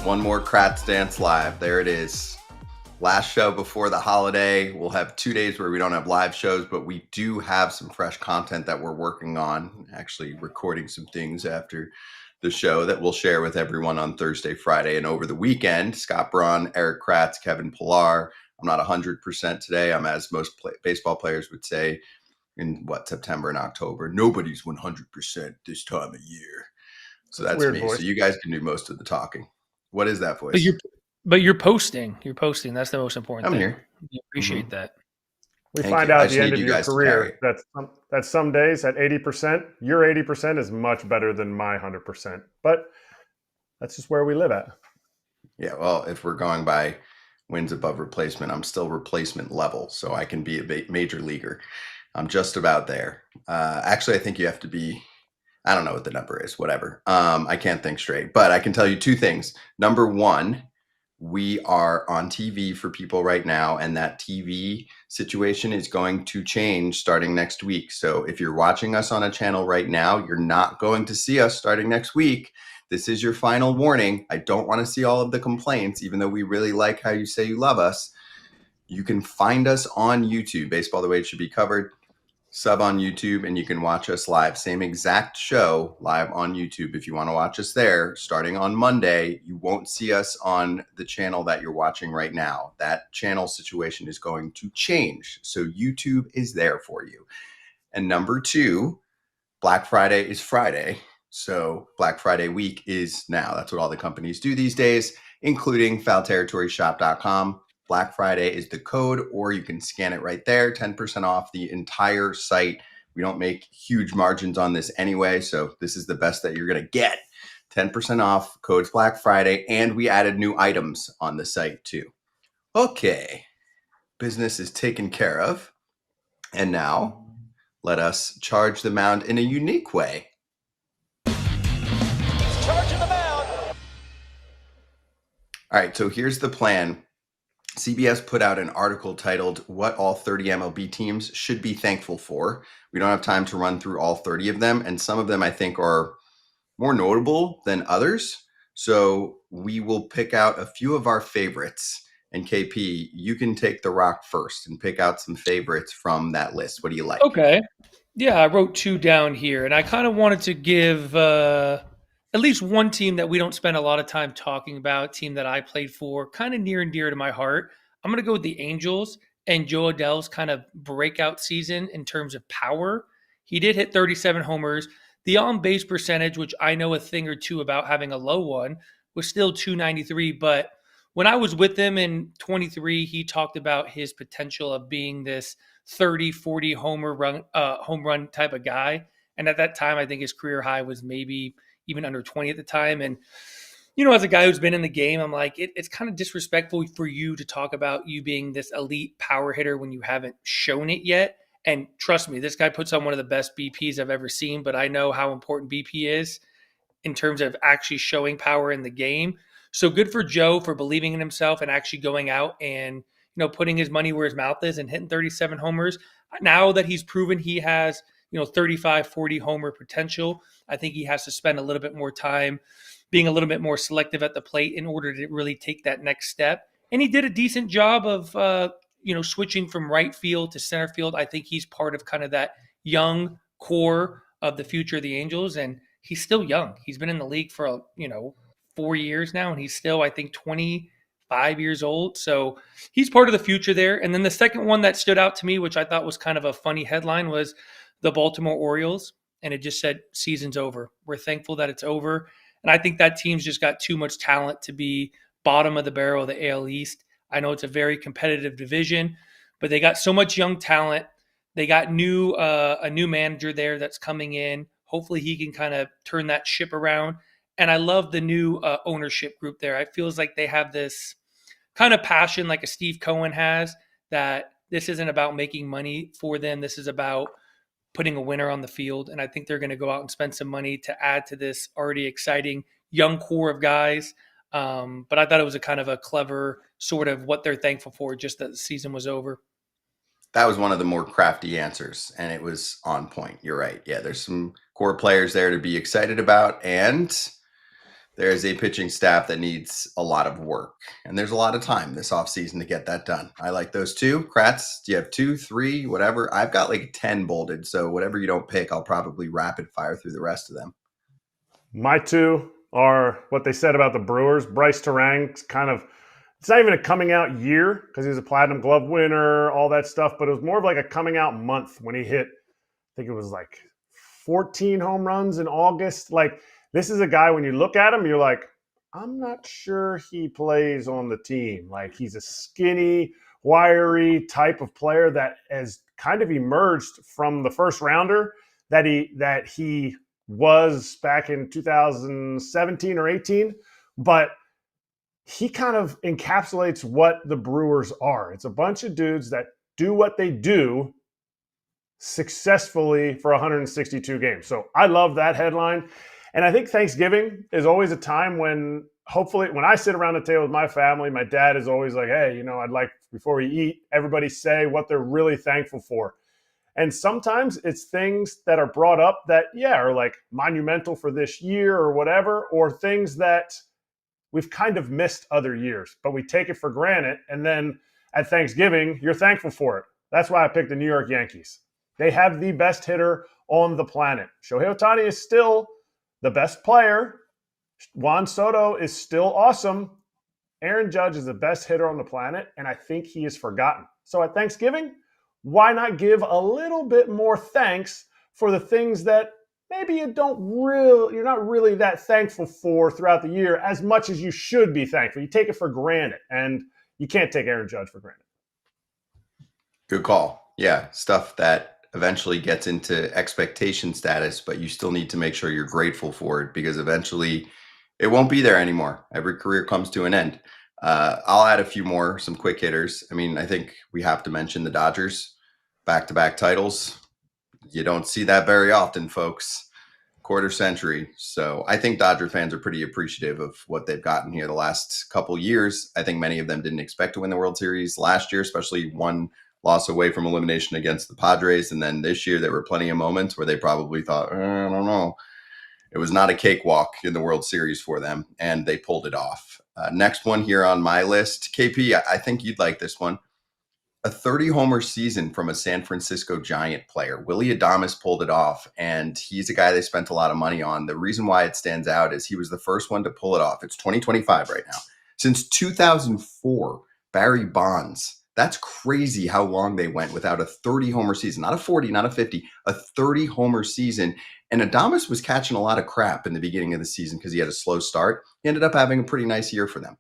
one more Kratz Dance Live. There it is. Last show before the holiday. We'll have 2 days where we don't have live shows, but we do have some fresh content that we're working on. Actually recording some things after the show that we'll share with everyone on Thursday, Friday, and over the weekend. Scott Braun, Erik Kratz, Kevin Pillar. I'm not 100% today. I'm, as most baseball players would say, in September and October. Nobody's 100% this time of year. So that's weird me. voice. So you guys can do most of the talking. What is that voice? But you're posting. You're posting. That's the most important thing. Here. We appreciate that. We find out at the end of your career that some days at 80%, your 80% is much better than my 100%. But that's just where we live at. Yeah, well, if we're going by wins above replacement, I'm still replacement level, so I can be a major leaguer. I'm just about there. Actually, I think you have to be, I don't know what the number is, whatever. I can't think straight, but I can tell you two things. Number one, we are on TV for people right now, and that TV situation is going to change starting next week. So if you're watching us on a channel right now, you're not going to see us starting next week. This is your final warning. I don't want to see all of the complaints, even though we really like how you say you love us. You can find us on YouTube, Baseball the Way It Should Be Covered. Sub on YouTube, and you can watch us live. Same exact show live on YouTube if you want to watch us there. Starting on Monday, you won't see us on the channel that you're watching right now. That channel situation is going to change. So YouTube is there for you. And number two, Black Friday is Friday. So Black Friday week is now. That's what all the companies do these days, including foulterritoryshop.com. Black Friday is the code, or you can scan it right there, 10% off the entire site. We don't make huge margins on this anyway, so this is the best that you're going to get. 10% off, code's Black Friday, and we added new items on the site too. Okay, business is taken care of, and now let us charge the mound in a unique way. Charging the mound. All right, so here's the plan. CBS put out an article titled What All 30 MLB Teams Should Be Thankful For. We don't have time to run through all 30 of them, and some of them I think are more notable than others. So we will pick out a few of our favorites. And KP, you can take the rock first and pick out some favorites from that list. What do you like? Okay. Yeah, I wrote two down here, and I kind of wanted to give at least one team that we don't spend a lot of time talking about, team that I played for, kind of near and dear to my heart. I'm going to go with the Angels and Joe Adell's kind of breakout season in terms of power. He did hit 37 homers. The on-base percentage, which I know a thing or two about having a low one, was still 293. But when I was with him in 23, he talked about his potential of being this 30, 40 home run type of guy. And at that time, I think his career high was maybe even under 20 at the time. And, you know, as a guy who's been in the game, I'm like, it's kind of disrespectful for you to talk about you being this elite power hitter when you haven't shown it yet. And trust me, this guy puts on one of the best BPs I've ever seen, but I know how important BP is in terms of actually showing power in the game. So good for Joe for believing in himself and actually going out and, you know, putting his money where his mouth is and hitting 37 homers. Now that he's proven he has, 35, 40 homer potential, I think he has to spend a little bit more time being a little bit more selective at the plate in order to really take that next step. And he did a decent job of, switching from right field to center field. I think he's part of kind of that young core of the future of the Angels. And he's still young. He's been in the league for, 4 years now, and he's still, I think, 25 years old. So he's part of the future there. And then the second one that stood out to me, which I thought was kind of a funny headline, was the Baltimore Orioles. And it just said, season's over. We're thankful that it's over. And I think that team's just got too much talent to be bottom of the barrel of the AL East. I know it's a very competitive division, but they got so much young talent. They got a new manager there that's coming in. Hopefully he can kind of turn that ship around. And I love the new ownership group there. It feels like they have this kind of passion like a Steve Cohen has, that this isn't about making money for them. This is about putting a winner on the field. And I think they're going to go out and spend some money to add to this already exciting young core of guys. But I thought it was a kind of a clever sort of what they're thankful for, just that the season was over. That was one of the more crafty answers, and it was on point. You're right. Yeah, there's some core players there to be excited about, and There is a pitching staff that needs a lot of work, and there's a lot of time this offseason to get that done. I like those two. Kratz, do you have 2, 3, whatever? I've got like 10 bolded, so whatever you don't pick, I'll probably rapid fire through the rest of them. My 2 are what they said about the Brewers. Bryce Terang's kind of, it's not even a coming out year because he's a Platinum Glove winner, all that stuff, but it was more of like a coming out month when he hit, I think it was like 14 home runs in August. Like, this is a guy, when you look at him, you're like, I'm not sure he plays on the team. Like, he's a skinny, wiry type of player that has kind of emerged from the first rounder that he was back in 2017 or 18. But he kind of encapsulates what the Brewers are. It's a bunch of dudes that do what they do successfully for 162 games. So I love that headline. And I think Thanksgiving is always a time when, hopefully, when I sit around the table with my family, my dad is always like, hey, I'd like, before we eat, everybody say what they're really thankful for. And sometimes it's things that are brought up that, are like monumental for this year or whatever, or things that we've kind of missed other years, but we take it for granted. And then at Thanksgiving, you're thankful for it. That's why I picked the New York Yankees. They have the best hitter on the planet. Shohei Ohtani is still the best player. Juan Soto is still awesome. Aaron Judge is the best hitter on the planet, and I think he is forgotten. So at Thanksgiving, why not give a little bit more thanks for the things that maybe you're not really that thankful for throughout the year as much as you should be thankful. You take it for granted, and you can't take Aaron Judge for granted. Good call. Yeah, stuff that eventually gets into expectation status, but you still need to make sure you're grateful for it because eventually it won't be there anymore. Every career comes to an end. I'll add a few more, some quick hitters. I mean, I think we have to mention the Dodgers, back-to-back titles. You don't see that very often, folks. Quarter century. So I think Dodger fans are pretty appreciative of what they've gotten here the last couple years. I think many of them didn't expect to win the World Series last year, especially one loss away from elimination against the Padres. And then this year, there were plenty of moments where they probably thought, I don't know. It was not a cakewalk in the World Series for them, and they pulled it off. Next one here on my list, KP, I think you'd like this one. A 30-homer season from a San Francisco Giant player. Willy Adames pulled it off, and he's a guy they spent a lot of money on. The reason why it stands out is he was the first one to pull it off. It's 2025 right now. Since 2004, Barry Bonds. That's crazy how long they went without a 30-homer season. Not a 40, not a 50, a 30-homer season. And Adames was catching a lot of crap in the beginning of the season because he had a slow start. He ended up having a pretty nice year for them.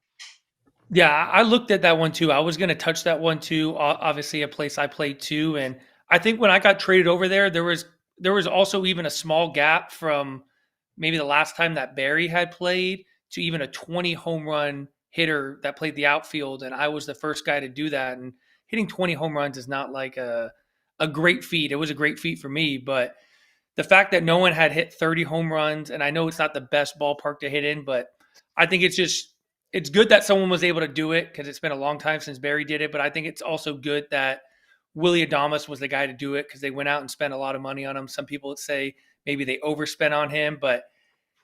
Yeah, I looked at that one too. I was going to touch that one too. Obviously, a place I played too. And I think when I got traded over there was also even a small gap from maybe the last time that Barry had played to even a 20 home run hitter that played the outfield, and I was the first guy to do that. And hitting 20 home runs is not like a great feat. It was a great feat for me, but the fact that no one had hit 30 home runs, and I know it's not the best ballpark to hit in, but I think it's good that someone was able to do it because it's been a long time since Barry did it. But I think it's also good that Willy Adames was the guy to do it because they went out and spent a lot of money on him. Some people would say maybe they overspent on him, but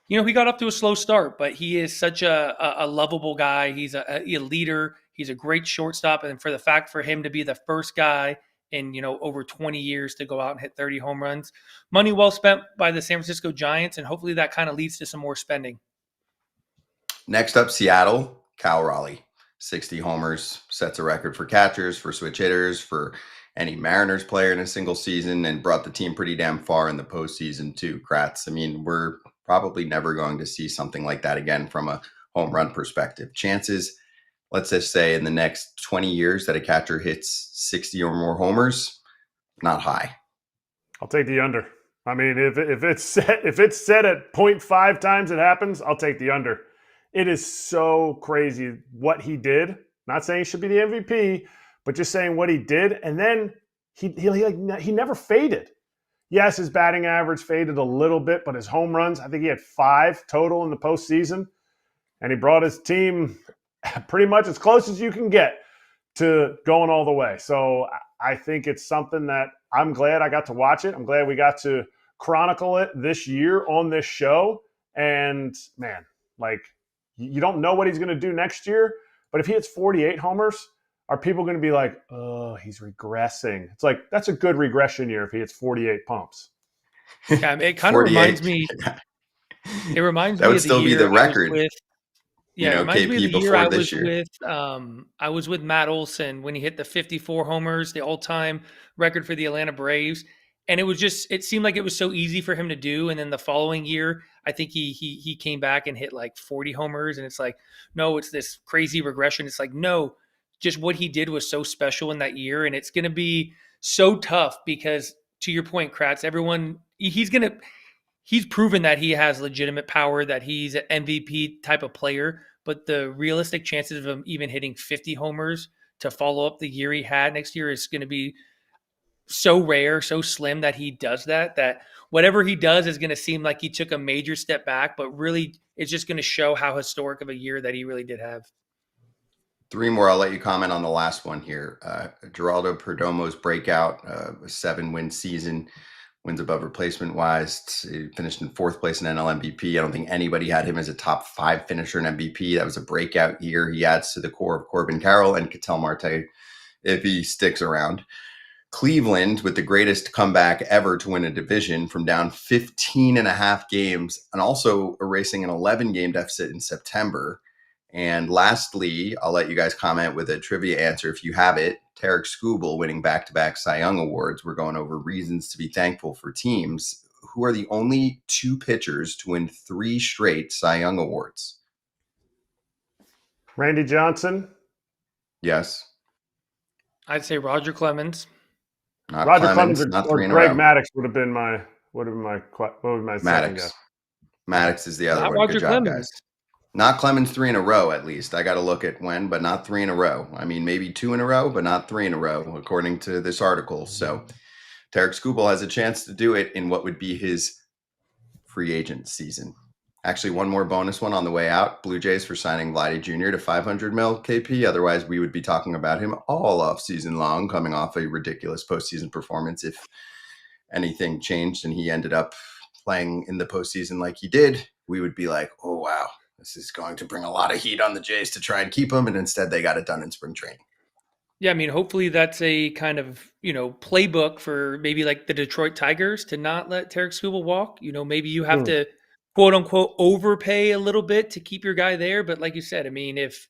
he got up to a slow start, but he is such a lovable guy. He's a leader. He's a great shortstop. And for him to be the first guy in, over 20 years to go out and hit 30 home runs, money well spent by the San Francisco Giants. And hopefully that kind of leads to some more spending. Next up, Seattle, Cal Raleigh, 60 homers, sets a record for catchers, for switch hitters, for any Mariners player in a single season, and brought the team pretty damn far in the postseason too. Kratz, I mean, we're probably never going to see something like that again from a home run perspective. Chances, let's just say in the next 20 years that a catcher hits 60 or more homers, not high. I'll take the under. I mean, if it's set at 0.5 times it happens, I'll take the under. It is so crazy what he did. Not saying he should be the MVP, but just saying what he did. And then he never faded. Yes, his batting average faded a little bit, but his home runs, I think he had 5 total in the postseason. And he brought his team pretty much as close as you can get to going all the way. So I think it's something that I'm glad I got to watch it. I'm glad we got to chronicle it this year on this show. And man, Like, you don't know what he's going to do next year, but if he hits 48 homers, are people going to be like, oh, he's regressing? It's like, that's a good regression year if he hits 48 pumps. Yeah, it kind of reminds me. It reminds That me would of the still be year the I was record. with. Yeah, it reminds me of KP the year before this year. I was with Matt Olson when he hit the 54 homers, the all-time record for the Atlanta Braves. And it seemed like it was so easy for him to do. And then the following year, I think he came back and hit like 40 homers. And it's like, no, it's this crazy regression. It's like, no, just what he did was so special in that year. And it's going to be so tough because, to your point, Kratz, he's proven that he has legitimate power, that he's an MVP type of player, but the realistic chances of him even hitting 50 homers to follow up the year he had next year is going to be so rare, so slim that he does that whatever he does is going to seem like he took a major step back, but really it's just going to show how historic of a year that he really did have. Three more. I'll let you comment on the last one here. Geraldo Perdomo's breakout, a 7-win season. Wins above replacement wise. He finished in 4th place in NL MVP. I don't think anybody had him as a top 5 finisher in MVP. That was a breakout year. He adds to the core of Corbin Carroll and Ketel Marte if he sticks around. Cleveland with the greatest comeback ever to win a division from down 15 and a half games and also erasing an 11-game deficit in September. And lastly, I'll let you guys comment with a trivia answer if you have it. Erik Skubal winning back-to-back Cy Young awards. We're going over reasons to be thankful for teams who are the only 2 pitchers to win 3 straight Cy Young awards. Randy Johnson. Yes. I'd say Roger Clemens. Not Roger Clemens, Clemens not or 3 in a Greg row. Maddux would have been my second guess. Maddux is the other Not one. Roger Good job, Clemens. guys. Not Clemens 3 in a row, at least. I got to look at when, but not 3 in a row. I mean, maybe 2 in a row, but not 3 in a row, according to this article. So Erik Skubal has a chance to do it in what would be his free agent season. Actually, one more bonus one on the way out. Blue Jays for signing Vladdy Jr. to $500 million KP. Otherwise, we would be talking about him all off season long, coming off a ridiculous postseason performance. If anything changed and he ended up playing in the postseason like he did, we would be like, oh, wow. This is going to bring a lot of heat on the Jays to try and keep him, and instead they got it done in spring training. Yeah, I mean, hopefully that's a kind of, playbook for maybe like the Detroit Tigers to not let Erik Skubal walk. Maybe you have to, quote unquote, overpay a little bit to keep your guy there. But like you said, I mean, if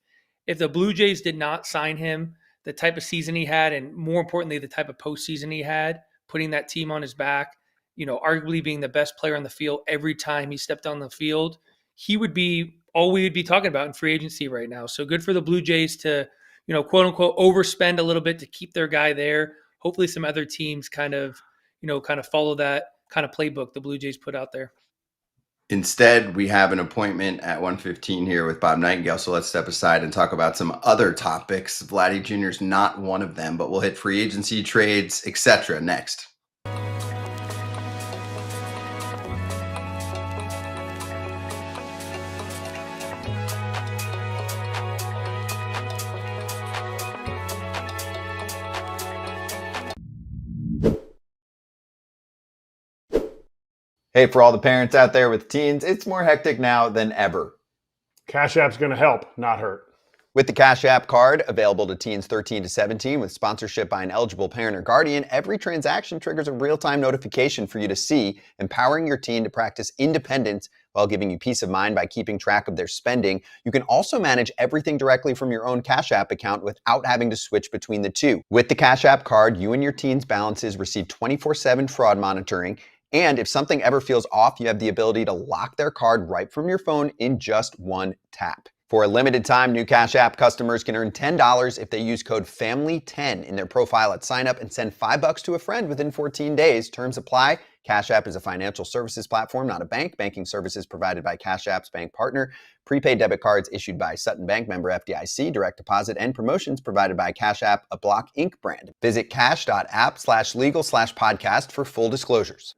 the Blue Jays did not sign him, the type of season he had, and more importantly, the type of postseason he had, putting that team on his back, arguably being the best player on the field every time he stepped on the field, he would be all we would be talking about in free agency right now. So good for the Blue Jays to, quote unquote, overspend a little bit to keep their guy there. Hopefully some other teams kind of follow that kind of playbook the Blue Jays put out there. Instead, we have an appointment at 1:15 here with Bob Nightengale. So let's step aside and talk about some other topics. Vladdy Jr. is not one of them, but we'll hit free agency, trades, etc. next. Hey, for all the parents out there with teens, it's more hectic now than ever. Cash App's going to help, not hurt. With the Cash App card, available to teens 13 to 17 with sponsorship by an eligible parent or guardian, every transaction triggers a real-time notification for you to see, empowering your teen to practice independence while giving you peace of mind by keeping track of their spending. You can also manage everything directly from your own Cash App account without having to switch between the two. With the Cash App card, you and your teen's balances receive 24/7 fraud monitoring. And if something ever feels off, you have the ability to lock their card right from your phone in just one tap. For a limited time, new Cash App customers can earn $10 if they use code FAMILY10 in their profile at sign up and send $5 to a friend within 14 days. Terms apply. Cash App is a financial services platform, not a bank. Banking services provided by Cash App's bank partner. Prepaid debit cards issued by Sutton Bank, member FDIC. Direct deposit and promotions provided by Cash App, a Block Inc. brand. Visit cash.app/legal/podcast for full disclosures.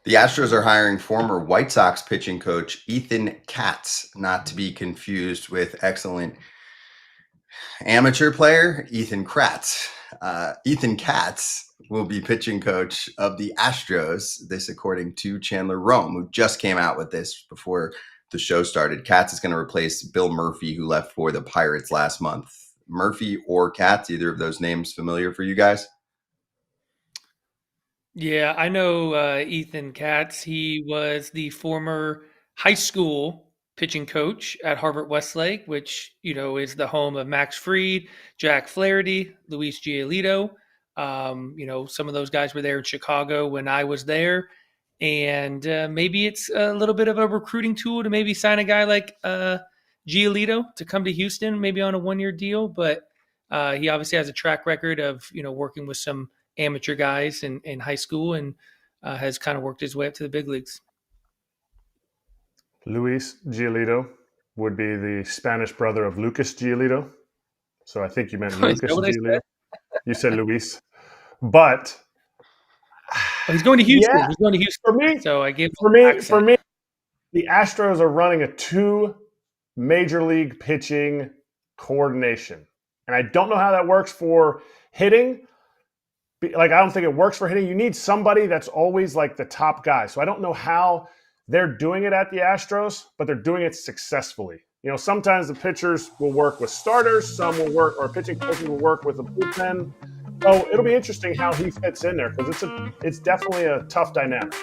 The Astros are hiring former White Sox pitching coach Ethan Katz, not to be confused with excellent amateur player Ethan Kratz. Ethan Katz will be pitching coach of the Astros. This, according to Chandler Rome, who just came out with this before the show started. Katz is going to replace Bill Murphy, who left for the Pirates last month. Murphy or Katz, either of those names familiar for you guys? Yeah, I know Ethan Katz. He was the former high school pitching coach at Harvard Westlake, which, is the home of Max Fried, Jack Flaherty, Luis Giolito. Some of those guys were there in Chicago when I was there. And maybe it's a little bit of a recruiting tool to maybe sign a guy like Giolito to come to Houston, maybe on a one-year deal. But he obviously has a track record of, working with some amateur guys in high school and has kind of worked his way up to the big leagues. Luis Giolito would be the Spanish brother of Lucas Giolito. So I think you meant Lucas Giolito. You said Luis. But he's going to Houston. Yeah, he's going to Houston. For me, so I give for me, the Astros are running a 2 major league pitching coordination. And I don't know how that works for hitting. Like, I don't think it works for hitting. You need somebody that's always like the top guy. So I don't know how they're doing it at the Astros, but they're doing it successfully. Sometimes the pitchers will work with starters, some will work, or pitching coaches will work with a bullpen. So it'll be interesting how he fits in there, because it's definitely a tough dynamic.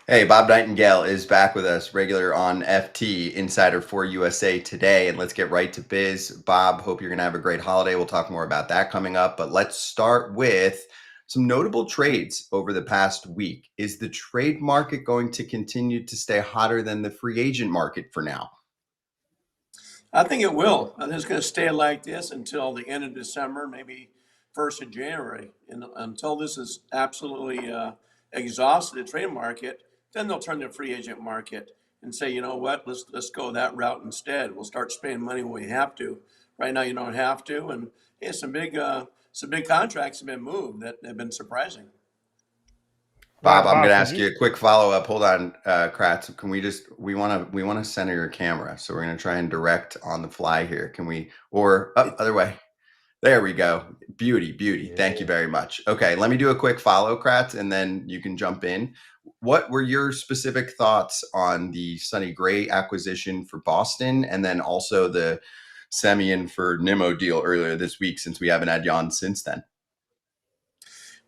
Hey, Bob Nightengale is back with us, regular on FT, insider for USA Today. And let's get right to biz. Bob, hope you're going to have a great holiday. We'll talk more about that coming up. But let's start with some notable trades over the past week. Is the trade market going to continue to stay hotter than the free agent market for now? I think it will. I think it's going to stay like this until the end of December, maybe 1st of January. And until this is absolutely exhausted, the trade market, then they'll turn to the free agent market and say, you know what, let's go that route instead. We'll start spending money when we have to. Right now, you don't have to. And some big contracts have been moved that have been surprising. Bob, I'm going to ask you a quick follow-up. Hold on, Kratz. Can we want to center your camera. So we're going to try and direct on the fly here. Can we, or other way? There we go. Beauty. Yeah. Thank you very much. Okay, let me do a quick follow, Kratz, and then you can jump in. What were your specific thoughts on the Sonny Gray acquisition for Boston, and then also the Semien for Nimmo deal earlier this week, since we haven't had Jan since then?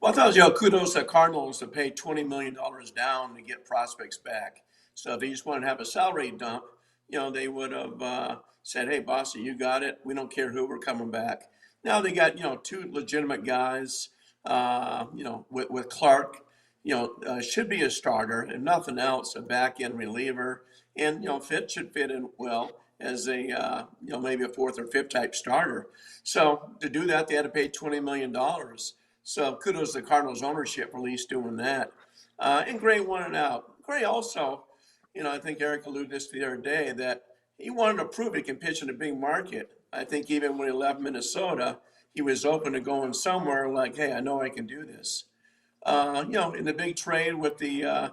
Well, I thought, kudos to Cardinals to pay $20 million down to get prospects back. So if they just wanted to have a salary dump, they would have said, hey, Bossy, you got it. We don't care who, we're coming back. Now they got, 2 legitimate guys, with Clark, should be a starter, if nothing else, a back-end reliever. And, Fitz should fit in well as a, maybe a 4th or 5th type starter. So to do that, they had to pay $20 million. So kudos to the Cardinals ownership for at least doing that. And Gray wanted out. Gray also, I think Erik alluded this the other day, that he wanted to prove he can pitch in a big market. I think even when he left Minnesota, he was open to going somewhere like, hey, I know I can do this. In the big trade with the,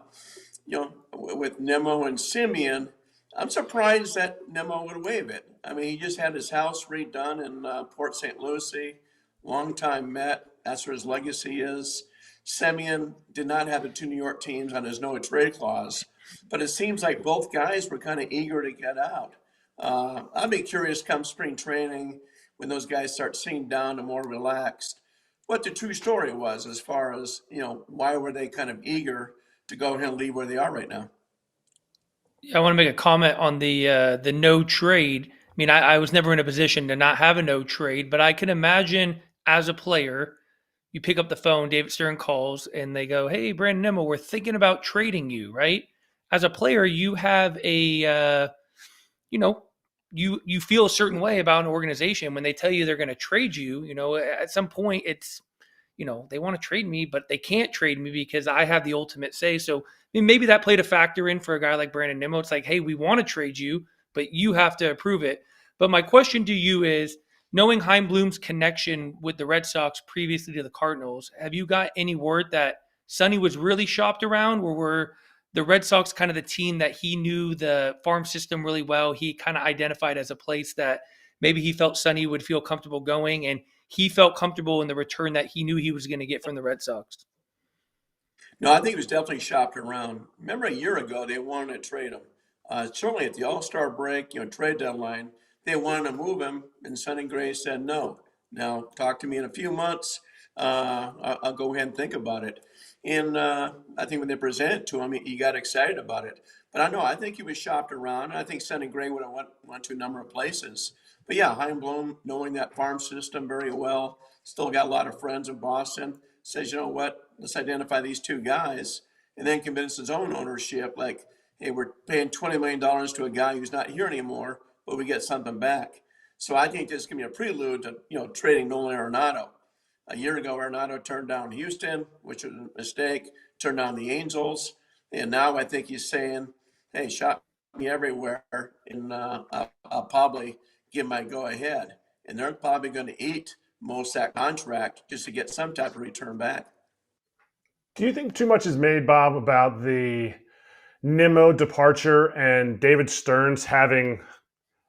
with Nimmo and Semien, I'm surprised that Nimmo would waive it. I mean, he just had his house redone in Port St. Lucie, longtime Met. That's where his legacy is. Semien did not have the 2 New York teams on his no trade clause, but it seems like both guys were kind of eager to get out. I'd be curious come spring training when those guys start seeing down and more relaxed, what the true story was as far as, why were they kind of eager to go ahead and leave where they are right now. I want to make a comment on the no trade. I mean, I was never in a position to not have a no trade, but I can imagine as a player, you pick up the phone, David Stern calls, and they go, hey, Brandon Nimmo, we're thinking about trading you, right? As a player, you have a, you feel a certain way about an organization when they tell you they're going to trade you. At some point it's, they want to trade me, but they can't trade me because I have the ultimate say. So maybe that played a factor in for a guy like Brandon Nimmo. It's like, hey, we want to trade you, but you have to approve it. But my question to you is, knowing Chaim Bloom's connection with the Red Sox previously to the Cardinals, have you got any word that Sonny was really shopped around, or were the Red Sox kind of the team that he knew the farm system really well. He kind of identified as a place that maybe he felt Sonny would feel comfortable going, and he felt comfortable in the return that he knew he was going to get from the Red Sox. No, I think he was definitely shopped around. Remember a year ago, they wanted to trade him. Certainly at the All-Star break, trade deadline, they wanted to move him, and Sonny Gray said no. Now, talk to me in a few months. I'll go ahead and think about it. And I think when they presented it to him, he got excited about it. But I think he was shopped around. I think Sonny Gray would have went to a number of places. But yeah, Chaim Bloom, knowing that farm system very well, still got a lot of friends in Boston, says, you know what, let's identify these two guys, and then convince his own ownership, like, hey, we're paying $20 million to a guy who's not here anymore, but we get something back. So I think this can be a prelude to, trading Nolan Arenado. A year ago, Arenado turned down Houston, which was a mistake, turned down the Angels, and now I think he's saying, hey, shop me everywhere, and I'll probably give my go-ahead. And they're probably going to eat most of that contract just to get some type of return back. Do you think too much is made, Bob, about the Nimmo departure and David Stearns having,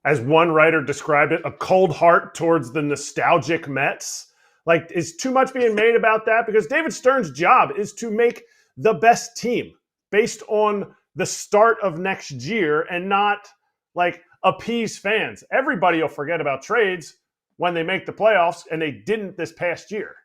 as one writer described it, a cold heart towards the nostalgic Mets? Like, is too much being made about that? Because David Stearns' job is to make the best team based on the start of next year and not, like, appease fans. Everybody will forget about trades when they make the playoffs, and they didn't this past year.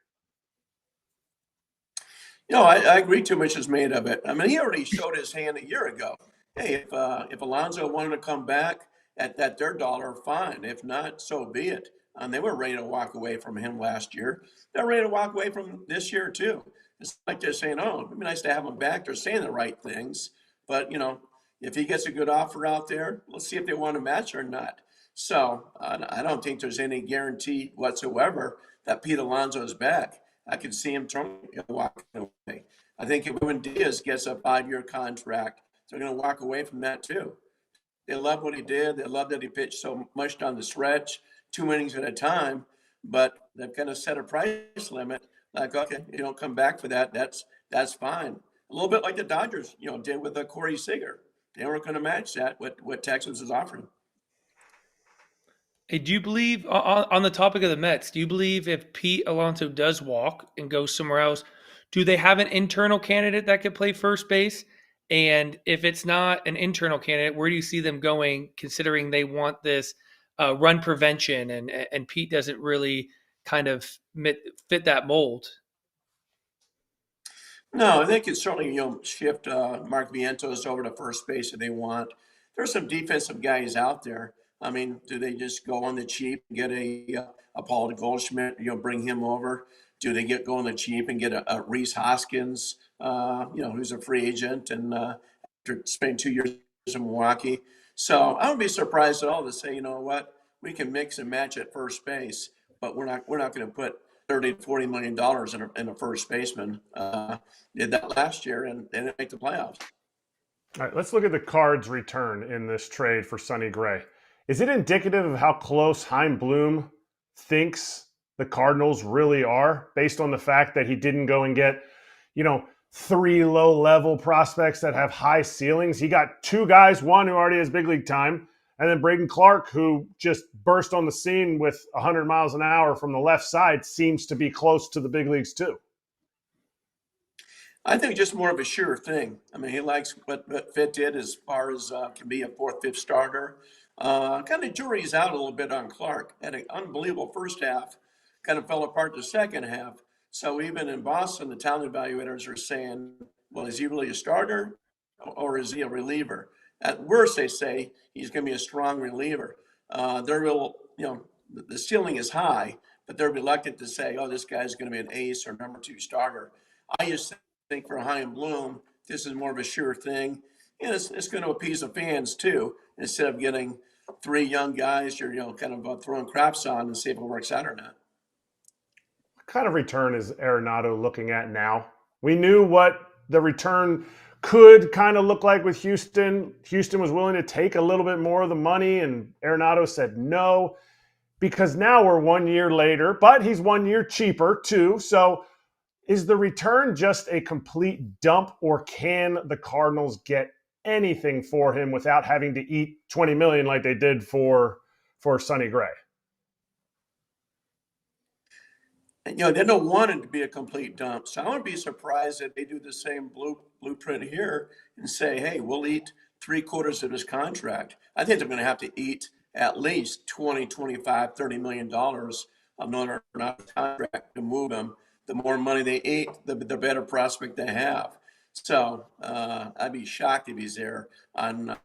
I agree too much is made of it. I mean, he already showed his hand a year ago. Hey, if Alonso wanted to come back at their dollar, fine. If not, so be it. And they were ready to walk away from him last year. They're ready to walk away from this year too. It's like they're saying, oh, it'd be nice to have him back. They're saying the right things. But, if he gets a good offer out there, let's see if they want to match or not. So I don't think there's any guarantee whatsoever that Pete Alonso is back. I could see him walking away. I think if when Diaz gets a 5-year contract, they're going to walk away from that too. They love what he did. They love that he pitched so much down the stretch, 2 innings at a time. But they've kind of set a price limit. Like, okay, you don't come back for that. That's fine. A little bit like the Dodgers, did with Corey Seager. They weren't going to match that what Texas is offering. Hey, do you believe, on the topic of the Mets, do you believe if Pete Alonso does walk and goes somewhere else, do they have an internal candidate that could play first base? And if it's not an internal candidate, where do you see them going, considering they want this run prevention and Pete doesn't really kind of fit that mold? No, they could certainly, shift Mark Vientos over to first base if they want. There's some defensive guys out there. I mean, do they just go on the cheap and get a Paul Goldschmidt, bring him over? Do they go on the cheap and get a Reese Hoskins, who's a free agent and after spending 2 years in Milwaukee? So I wouldn't be surprised at all to say, you know what, we can mix and match at first base, but we're not going to put $30 to $40 million in a first baseman. Did that last year and they didn't make the playoffs. All right, let's look at the Cards' return in this trade for Sonny Gray. Is it indicative of how close Chaim Bloom thinks the Cardinals really are, based on the fact that he didn't go and get, 3 low-level prospects that have high ceilings? He got 2 guys, one who already has big league time, and then Braden Clark, who just burst on the scene with 100 miles an hour from the left side, seems to be close to the big leagues too. I think just more of a sure thing. I mean, he likes what Fit did as far as can be a 4th, 5th starter. Kind of jury's out a little bit on Clark. Had an unbelievable first half, kind of fell apart the second half. So even in Boston, the talent evaluators are saying, well, is he really a starter or is he a reliever? At worst, they say he's going to be a strong reliever. They're real, the ceiling is high, but they're reluctant to say, oh, this guy's going to be an ace or number 2 starter. I just think for Chaim Bloom, this is more of a sure thing. And it's going to appease the fans too, instead of getting 3 young guys you're, kind of throwing craps on and see if it works out or not. What kind of return is Arenado looking at now? We knew what the return could kind of look like with Houston. Houston was willing to take a little bit more of the money, and Arenado said no, because now we're 1 year later, but he's 1 year cheaper too. So Is the return just a complete dump, or can the Cardinals get anything for him without having to eat $20 million like they did for Sonny Gray? And, they don't want it to be a complete dump. So I wouldn't be surprised if they do the same blueprint here and say, hey, we'll eat 3/4 of his contract. I think they're going to have to eat at least 20, 25, $30 million of not contract to move him. The more money they eat, the better prospect they have. So I'd be shocked if he's there on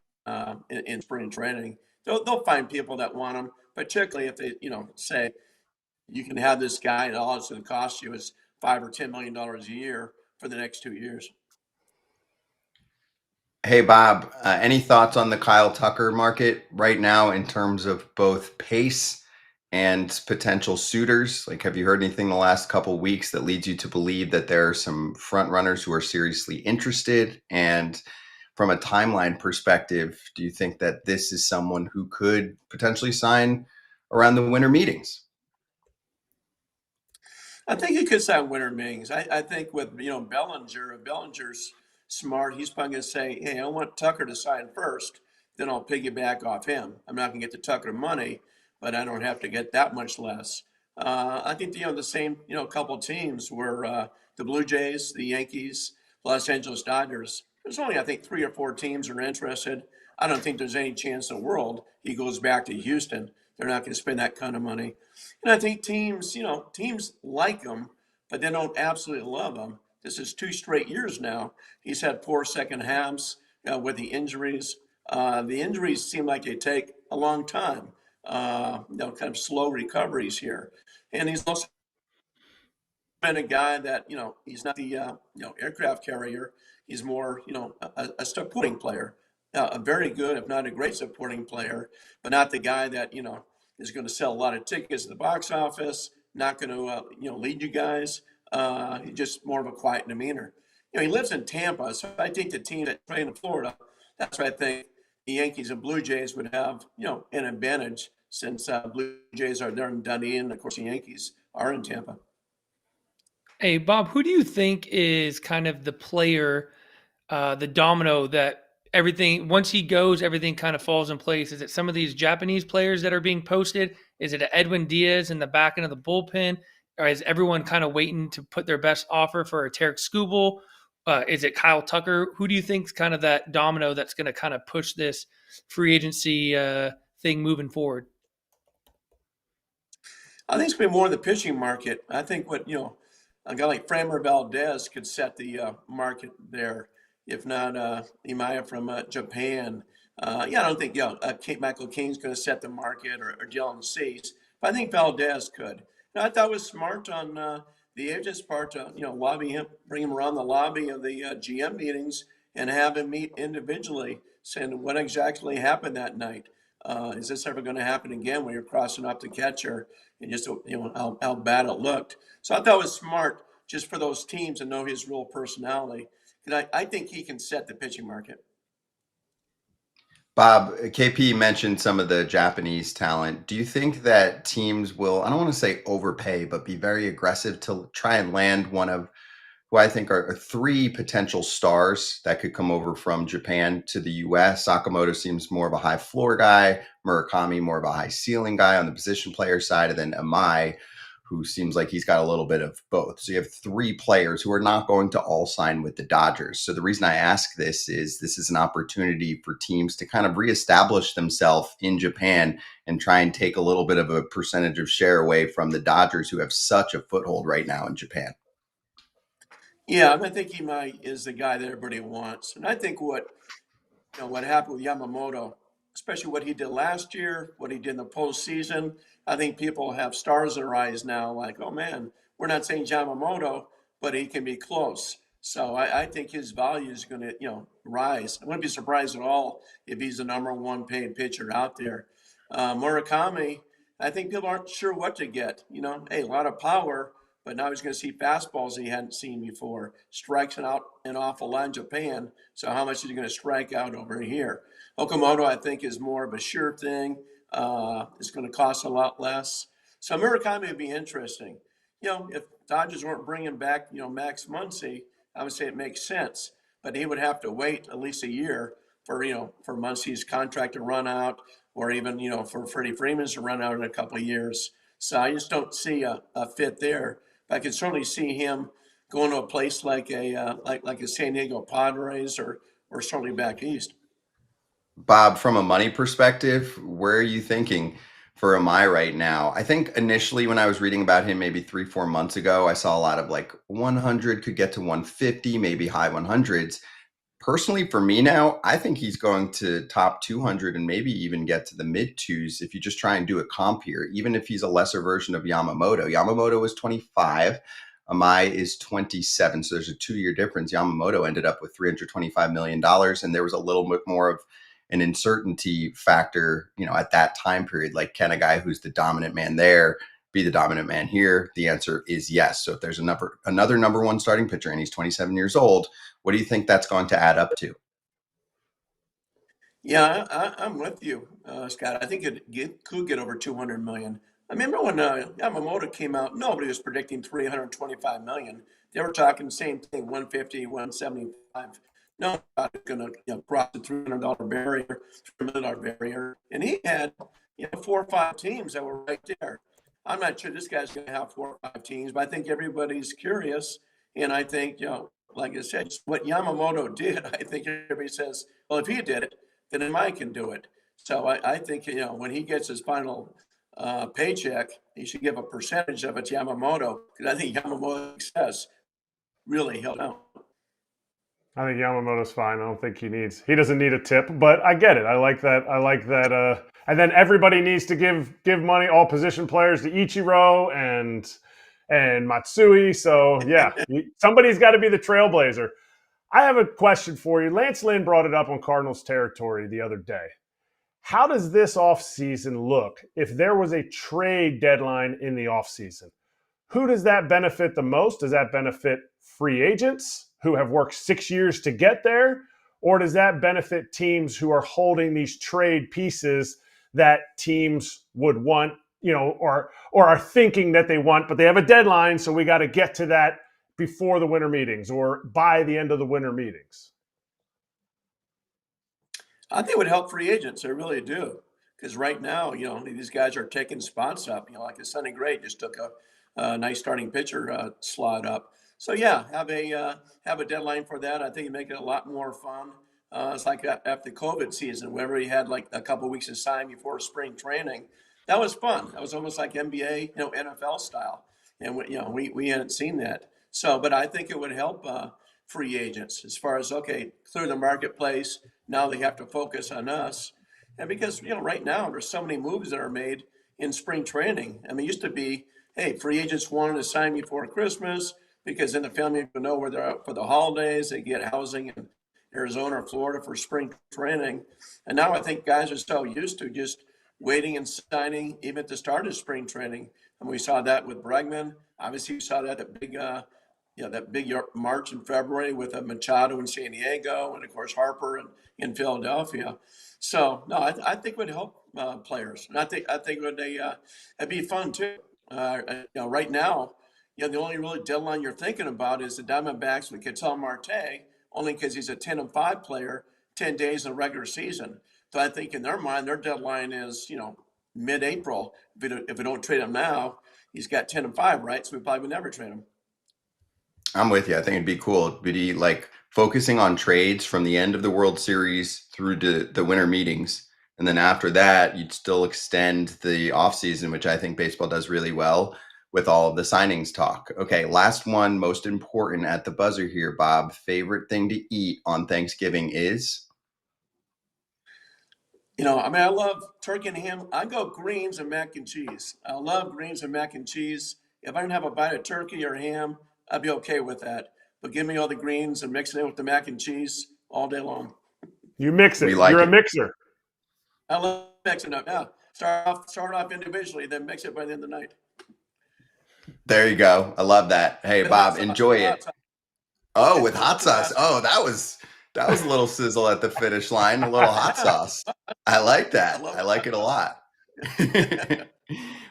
in spring training. They'll find people that want him, particularly if they, say you can have this guy and all it's going to cost you is $5 or $10 million a year for the next 2 years. Hey, Bob, any thoughts on the Kyle Tucker market right now in terms of both pace and potential suitors? Like, have you heard anything the last couple of weeks that leads you to believe that there are some front runners who are seriously interested? And from a timeline perspective, do you think that this is someone who could potentially sign around the winter meetings? I think he could sign winter meetings. I think with Bellinger, if Bellinger's smart, he's probably going to say, "Hey, I want Tucker to sign first, then I'll piggyback off him. I'm not going to get the Tucker money, but I don't have to get that much less." I think the same couple teams were the Blue Jays, the Yankees, Los Angeles Dodgers. There's only I think 3 or 4 teams are interested. I don't think there's any chance in the world he goes back to Houston. They're not going to spend that kind of money. And I think teams like him, but they don't absolutely love him. This is 2 straight years now. He's had poor second halves with the injuries. The injuries seem like they take a long time. Kind of slow recoveries here. And he's also been a guy that, he's not the, aircraft carrier. He's more, a supporting player. A very good, if not a great supporting player, but not the guy that, is going to sell a lot of tickets at the box office, not going to, lead you guys. He's just more of a quiet demeanor. He lives in Tampa, so I think the team that playing in Florida, that's why I think the Yankees and Blue Jays would have, an advantage since Blue Jays are there in Dundee, and of course the Yankees are in Tampa. Hey, Bob, who do you think is kind of the player, the domino that everything, once he goes, everything kind of falls in place? Is it some of these Japanese players that are being posted? Is it Edwin Diaz in the back end of the bullpen? Or is everyone kind of waiting to put their best offer for a Tarek Skubal? Is it Kyle Tucker? Who do you think is kind of that domino that's going to kind of push this free agency thing moving forward? I think it's been more the pitching market. I think what, a guy like Framber Valdez could set the market there. If not Imaya from Japan. I don't think Michael King's going to set the market or Dylan Cease, but I think Valdez could. And I thought it was smart on the agent's part to lobby him, bring him around the lobby of the GM meetings and have him meet individually, saying what exactly happened that night. Is this ever going to happen again when you're crossing up the catcher and just how bad it looked? So I thought it was smart just for those teams to know his real personality. And I think he can set the pitching market. Bob, KP mentioned some of the Japanese talent. Do you think that teams will, I don't want to say overpay, but be very aggressive to try and land one of who I think are 3 potential stars that could come over from Japan to the U.S.? Sakamoto seems more of a high floor guy, Murakami more of a high ceiling guy on the position player side, and then Amai, who seems like he's got a little bit of both. So you have 3 players who are not going to all sign with the Dodgers. So the reason I ask this is an opportunity for teams to kind of reestablish themselves in Japan and try and take a little bit of a percentage of share away from the Dodgers, who have such a foothold right now in Japan. Yeah, I think Imai is the guy that everybody wants. And I think what happened with Yamamoto, especially what he did last year, what he did in the postseason, I think people have stars in their eyes now, like, oh man, we're not saying Yamamoto, but he can be close. So I think his value is going to, rise. I wouldn't be surprised at all if he's the number 1 paid pitcher out there. Murakami, I think people aren't sure what to get. Hey, a lot of power, but now he's going to see fastballs he hadn't seen before. Strikes out an awful lot in Japan. So how much is he going to strike out over here? Okamoto, I think, is more of a sure thing. It's going to cost a lot less. So Murakami would be interesting. if Dodgers weren't bringing back, Max Muncy, I would say it makes sense. But he would have to wait at least a year for Muncy's contract to run out, or even, for Freddie Freeman's to run out in a couple of years. So I just don't see a fit there. But I can certainly see him going to a place like a San Diego Padres, or certainly back east. Bob, from a money perspective, where are you thinking for Amai right now? I think initially when I was reading about him maybe 3-4 months ago, I saw a lot of like 100 could get to 150, maybe high 100s. Personally, for me now, I think he's going to top 200 and maybe even get to the mid twos if you just try and do a comp here, even if he's a lesser version of Yamamoto. Yamamoto was 25. Amai is 27. So there's a 2-year difference. Yamamoto ended up with $325 million, and there was a little bit more of an uncertainty factor, at that time period. Like, can a guy who's the dominant man there be the dominant man here? The answer is yes. So if there's another number one starting pitcher and he's 27 years old, what do you think that's going to add up to? Yeah, I'm with you, Scott. I think it could get over 200 million. I remember when Yamamoto came out, nobody was predicting 325 million. They were talking the same thing, 150, 175. No, going to cross the $300 barrier, $3 million barrier. And he had, 4 or 5 teams that were right there. I'm not sure this guy's going to have 4 or 5 teams, but I think everybody's curious. And I think, like I said, what Yamamoto did, I think everybody says, well, if he did it, then Amai can do it. So I think, when he gets his final paycheck, he should give a percentage of it to Yamamoto, because I think Yamamoto's success really helped out. I think Yamamoto's fine. I don't think he doesn't need a tip, but I get it. I like that. And then everybody needs to give money, all position players, to Ichiro and Matsui. So yeah, somebody's got to be the trailblazer. I have a question for you. Lance Lynn brought it up on Cardinals territory the other day. How does this offseason look if there was a trade deadline in the offseason? Who does that benefit the most? Does that benefit free agents who have worked 6 years to get there? Or does that benefit teams who are holding these trade pieces that teams would want, or are thinking that they want, but they have a deadline, so we got to get to that before the winter meetings or by the end of the winter meetings? I think it would help free agents. I really do. Because right now, these guys are taking spots up. Like a Sonny Gray just took a nice starting pitcher slot up. So yeah, have a deadline for that. I think it make it a lot more fun. It's like after the COVID season, whenever he had like a couple of weeks of time before spring training, that was fun. That was almost like NBA, NFL style, and we hadn't seen that. So, but I think it would help free agents as far as clear the marketplace. Now they have to focus on us, and because right now there's so many moves that are made in spring training. I mean, it used to be, hey, free agents wanted to sign before Christmas because then the family would know where they're at for the holidays. They get housing in Arizona or Florida for spring training. And now I think guys are so used to just waiting and signing even at the start of spring training. And we saw that with Bregman. Obviously, we saw that big March and February with Machado in San Diego, and of course Harper in Philadelphia. So no, I think it would help players, and I think it'd be fun too. Right now, the only really deadline you're thinking about is the Diamondbacks with Ketel Marte, only because he's a 10-5 player, 10 days in the regular season. So I think in their mind, their deadline is, mid-April. If we don't trade him now, he's got 10-5, right? So we probably would never trade him. I'm with you. I think it'd be cool. It'd be like focusing on trades from the end of the World Series through to the winter meetings. And then after that, you'd still extend the offseason, which I think baseball does really well with all of the signings talk. Okay, last one, most important at the buzzer here, Bob. Favorite thing to eat on Thanksgiving is? I love turkey and ham. I go greens and mac and cheese. I love greens and mac and cheese. If I didn't have a bite of turkey or ham, I'd be okay with that. But give me all the greens and mix it in with the mac and cheese all day long. You mix it. You're a mixer. I love mixing up. Yeah. Start off individually, then mix it by the end of the night. There you go. I love that. Hey, Bob, enjoy it. Oh, with hot sauce. Oh, that was a little sizzle at the finish line, a little hot sauce. I like that. I like it a lot.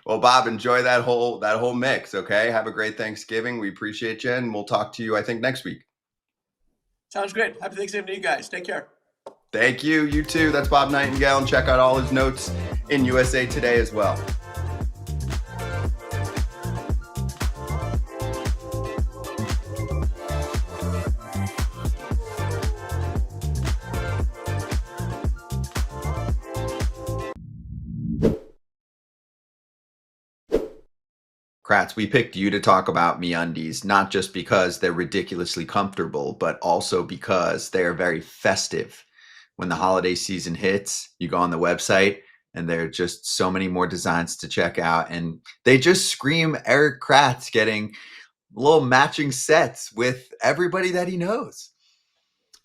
Well, Bob, enjoy that whole mix. Okay. Have a great Thanksgiving. We appreciate you. And we'll talk to you, I think, next week. Sounds great. Happy Thanksgiving to you guys. Take care. Thank you. You too. That's Bob Nightengale. And check out all his notes in USA Today as well. Kratz, we picked you to talk about MeUndies, not just because they're ridiculously comfortable, but also because they are very festive. When the holiday season hits, you go on the website and there are just so many more designs to check out. And they just scream Erik Kratz getting little matching sets with everybody that he knows.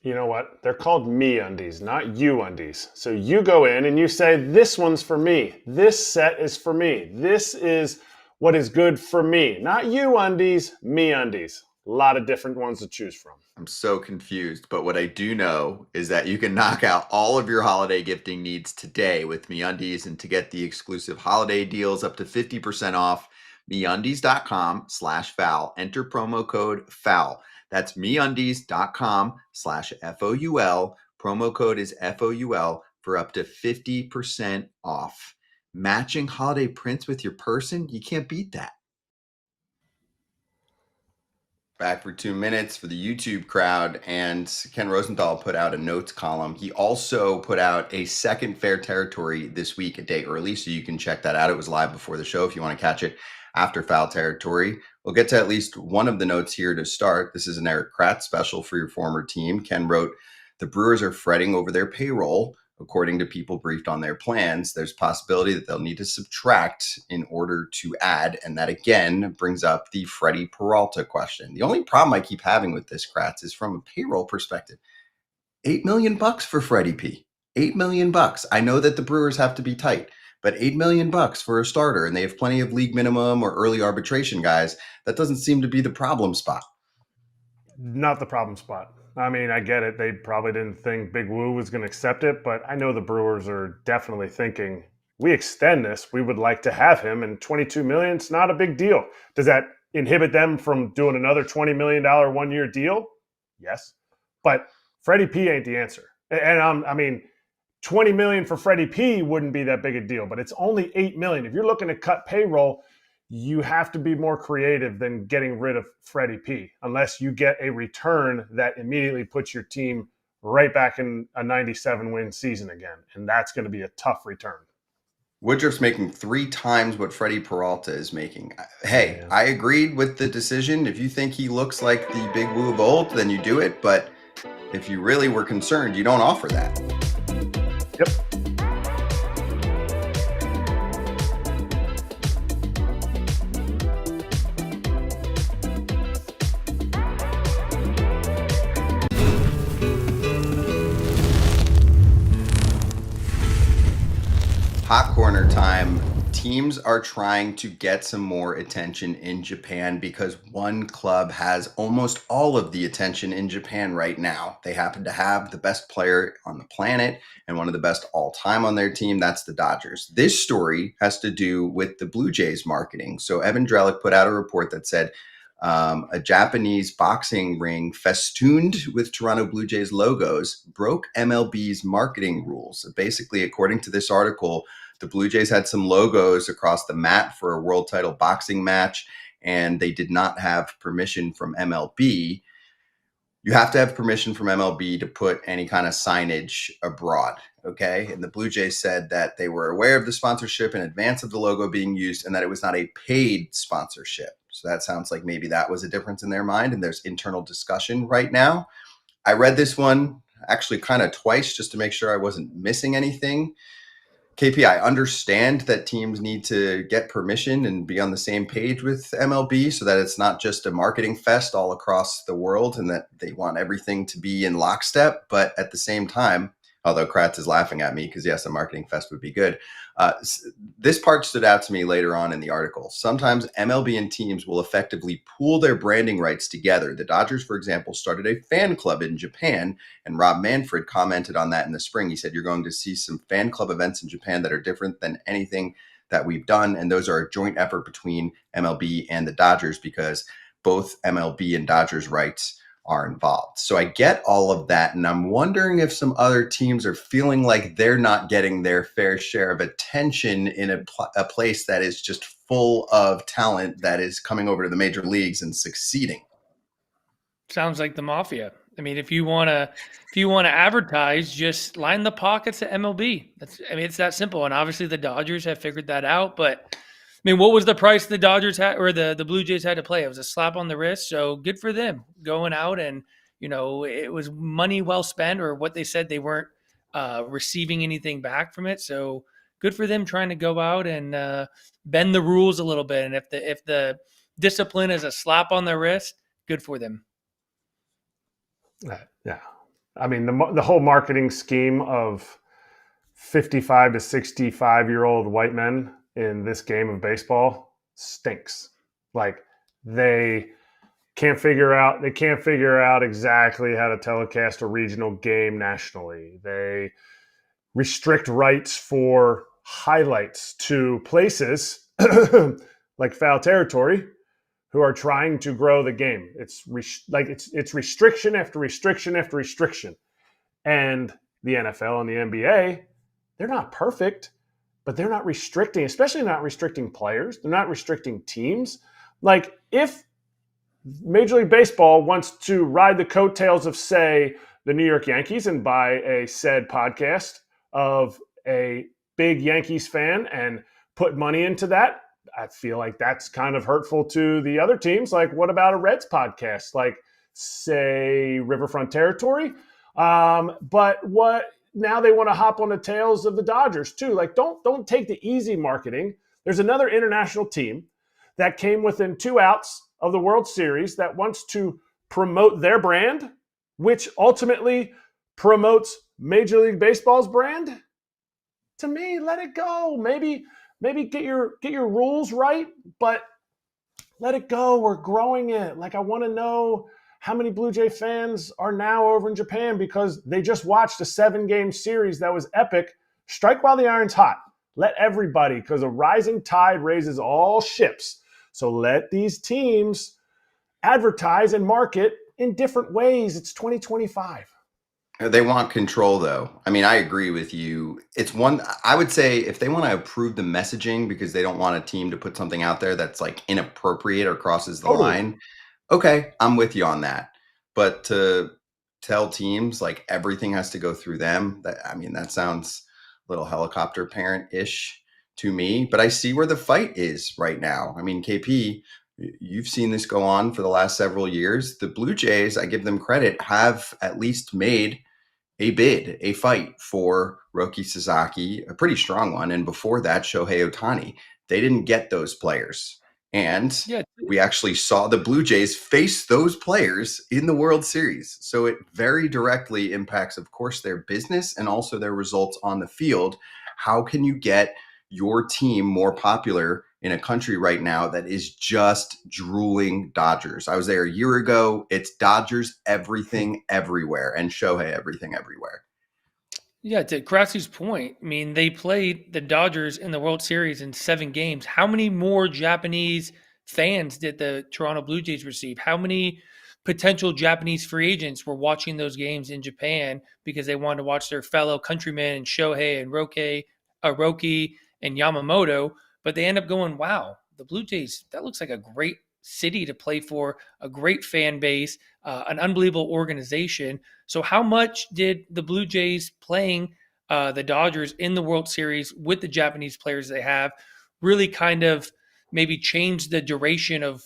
You know what? They're called MeUndies, not you-undies. So you go in and you say, this one's for me. This set is for me. This is what is good for me. Not you-undies, MeUndies. A lot of different ones to choose from. I'm so confused, but what I do know is that you can knock out all of your holiday gifting needs today with MeUndies, and to get the exclusive holiday deals up to 50% off, MeUndies.com/foul. Enter promo code FOUL. That's MeUndies.com/FOUL. Promo code is FOUL for up to 50% off. Matching holiday prints with your person? You can't beat that. Back for 2 minutes for the YouTube crowd, and Ken Rosenthal put out a notes column. He also put out a second Fair Territory this week, a day early, so you can check that out. It was live before the show if you want to catch it after Foul Territory. We'll get to at least one of the notes here to start. This is an Erik Kratz special for your former team. Ken wrote, the Brewers are fretting over their payroll. According to people briefed on their plans, there's a possibility that they'll need to subtract in order to add. And that, again, brings up the Freddie Peralta question. The only problem I keep having with this, Kratz, is from a payroll perspective. $8 million for Freddie P. $8 million. I know that the Brewers have to be tight, but $8 million for a starter, and they have plenty of league minimum or early arbitration guys. That doesn't seem to be the problem spot. Not the problem spot. I mean, I get it. They probably didn't think Big Woo was going to accept it, but I know the Brewers are definitely thinking, we extend this, we would like to have him, and $22 million, it's not a big deal. Does that inhibit them from doing another $20 million one-year deal? Yes. But Freddie P ain't the answer. And I mean, $20 million for Freddie P wouldn't be that big a deal, but it's only $8 million. If you're looking to cut payroll, you have to be more creative than getting rid of Freddie P, unless you get a return that immediately puts your team right back in a 97-win season again. And that's going to be a tough return. Woodruff's making 3 times what Freddie Peralta is making. Hey, I agreed with the decision. If you think he looks like the Big Woo of old, then you do it. But if you really were concerned, you don't offer that. Yep. Hot corner time. Teams are trying to get some more attention in Japan because one club has almost all of the attention in Japan right now. They happen to have the best player on the planet and one of the best all time on their team. That's the Dodgers. This story has to do with the Blue Jays marketing. So Evan Grant put out a report that said a Japanese boxing ring festooned with Toronto Blue Jays logos broke MLB's marketing rules. Basically, according to this article, the Blue Jays had some logos across the mat for a world title boxing match, and they did not have permission from MLB. You have to have permission from MLB to put any kind of signage abroad, okay? And the Blue Jays said that they were aware of the sponsorship in advance of the logo being used and that it was not a paid sponsorship. So that sounds like maybe that was a difference in their mind, and there's internal discussion right now. I read this one actually kind of twice just to make sure I wasn't missing anything. KP, I understand that teams need to get permission and be on the same page with MLB so that it's not just a marketing fest all across the world and that they want everything to be in lockstep. But at the same time, Although Kratz is laughing at me because, yes, a marketing fest would be good. This part stood out to me later on in the article. Sometimes MLB and teams will effectively pool their branding rights together. The Dodgers, for example, started a fan club in Japan, and Rob Manfred commented on that in the spring. He said, you're going to see some fan club events in Japan that are different than anything that we've done, and those are a joint effort between MLB and the Dodgers because both MLB and Dodgers rights are involved. So I get all of that, and I'm wondering if some other teams are feeling like they're not getting their fair share of attention in a place that is just full of talent that is coming over to the major leagues and succeeding. Sounds like the mafia. I mean, if you want to advertise, just line the pockets at MLB. It's that simple. And obviously the Dodgers have figured that out. But I mean, what was the price the Dodgers had or the Blue Jays had to play? It was a slap on the wrist. So good for them going out and, it was money well spent, or what they said, they weren't receiving anything back from it. So good for them trying to go out and bend the rules a little bit. And if the discipline is a slap on the wrist, good for them. Yeah. I mean, the whole marketing scheme of 55 to 65-year-old white men in this game of baseball stinks. Like, they can't figure out exactly how to telecast a regional game nationally. They restrict rights for highlights to places like Foul Territory, who are trying to grow the game. It's restriction after restriction after restriction. And the NFL and the NBA, they're not perfect, but they're not restricting, especially not restricting players. They're not restricting teams. Like, if Major League Baseball wants to ride the coattails of, say, the New York Yankees and buy a said podcast of a big Yankees fan and put money into that, I feel like that's kind of hurtful to the other teams. Like, what about a Reds podcast, like, say, Riverfront Territory? But what now they want to hop on the tails of the Dodgers too. Like, don't take the easy marketing. There's another international team that came within 2 outs of the World Series that wants to promote their brand, which ultimately promotes Major League Baseball's brand. To me, let it go. Maybe get your rules right, but let it go. We're growing it. Like, I want to know how many Blue Jay fans are now over in Japan because they just watched a 7-game series that was epic. Strike while the iron's hot. Let everybody, because a rising tide raises all ships. So let these teams advertise and market in different ways. It's 2025. They want control, though. I mean, I agree with you. I would say if they want to approve the messaging because they don't want a team to put something out there that's like inappropriate or crosses the line, okay, I'm with you on that. But to tell teams like everything has to go through them, that sounds a little helicopter parent-ish to me. But I see where the fight is right now. I mean, KP, you've seen this go on for the last several years. The Blue Jays, I give them credit, have at least made a fight for Roki Sasaki, a pretty strong one. And before that, Shohei Ohtani. They didn't get those players. And we actually saw the Blue Jays face those players in the World Series. So it very directly impacts, of course, their business and also their results on the field. How can you get your team more popular in a country right now that is just drooling Dodgers? I was there a year ago. It's Dodgers everything everywhere and Shohei everything everywhere. Yeah, to Kratz's point, I mean, they played the Dodgers in the World Series in 7 games. How many more Japanese fans did the Toronto Blue Jays receive? How many potential Japanese free agents were watching those games in Japan because they wanted to watch their fellow countrymen and Shohei and Roki and Yamamoto? But they end up going, wow, the Blue Jays, that looks like a great city to play for, a great fan base, an unbelievable organization. So how much did the Blue Jays playing the Dodgers in the World Series with the Japanese players they have really kind of maybe change the duration of,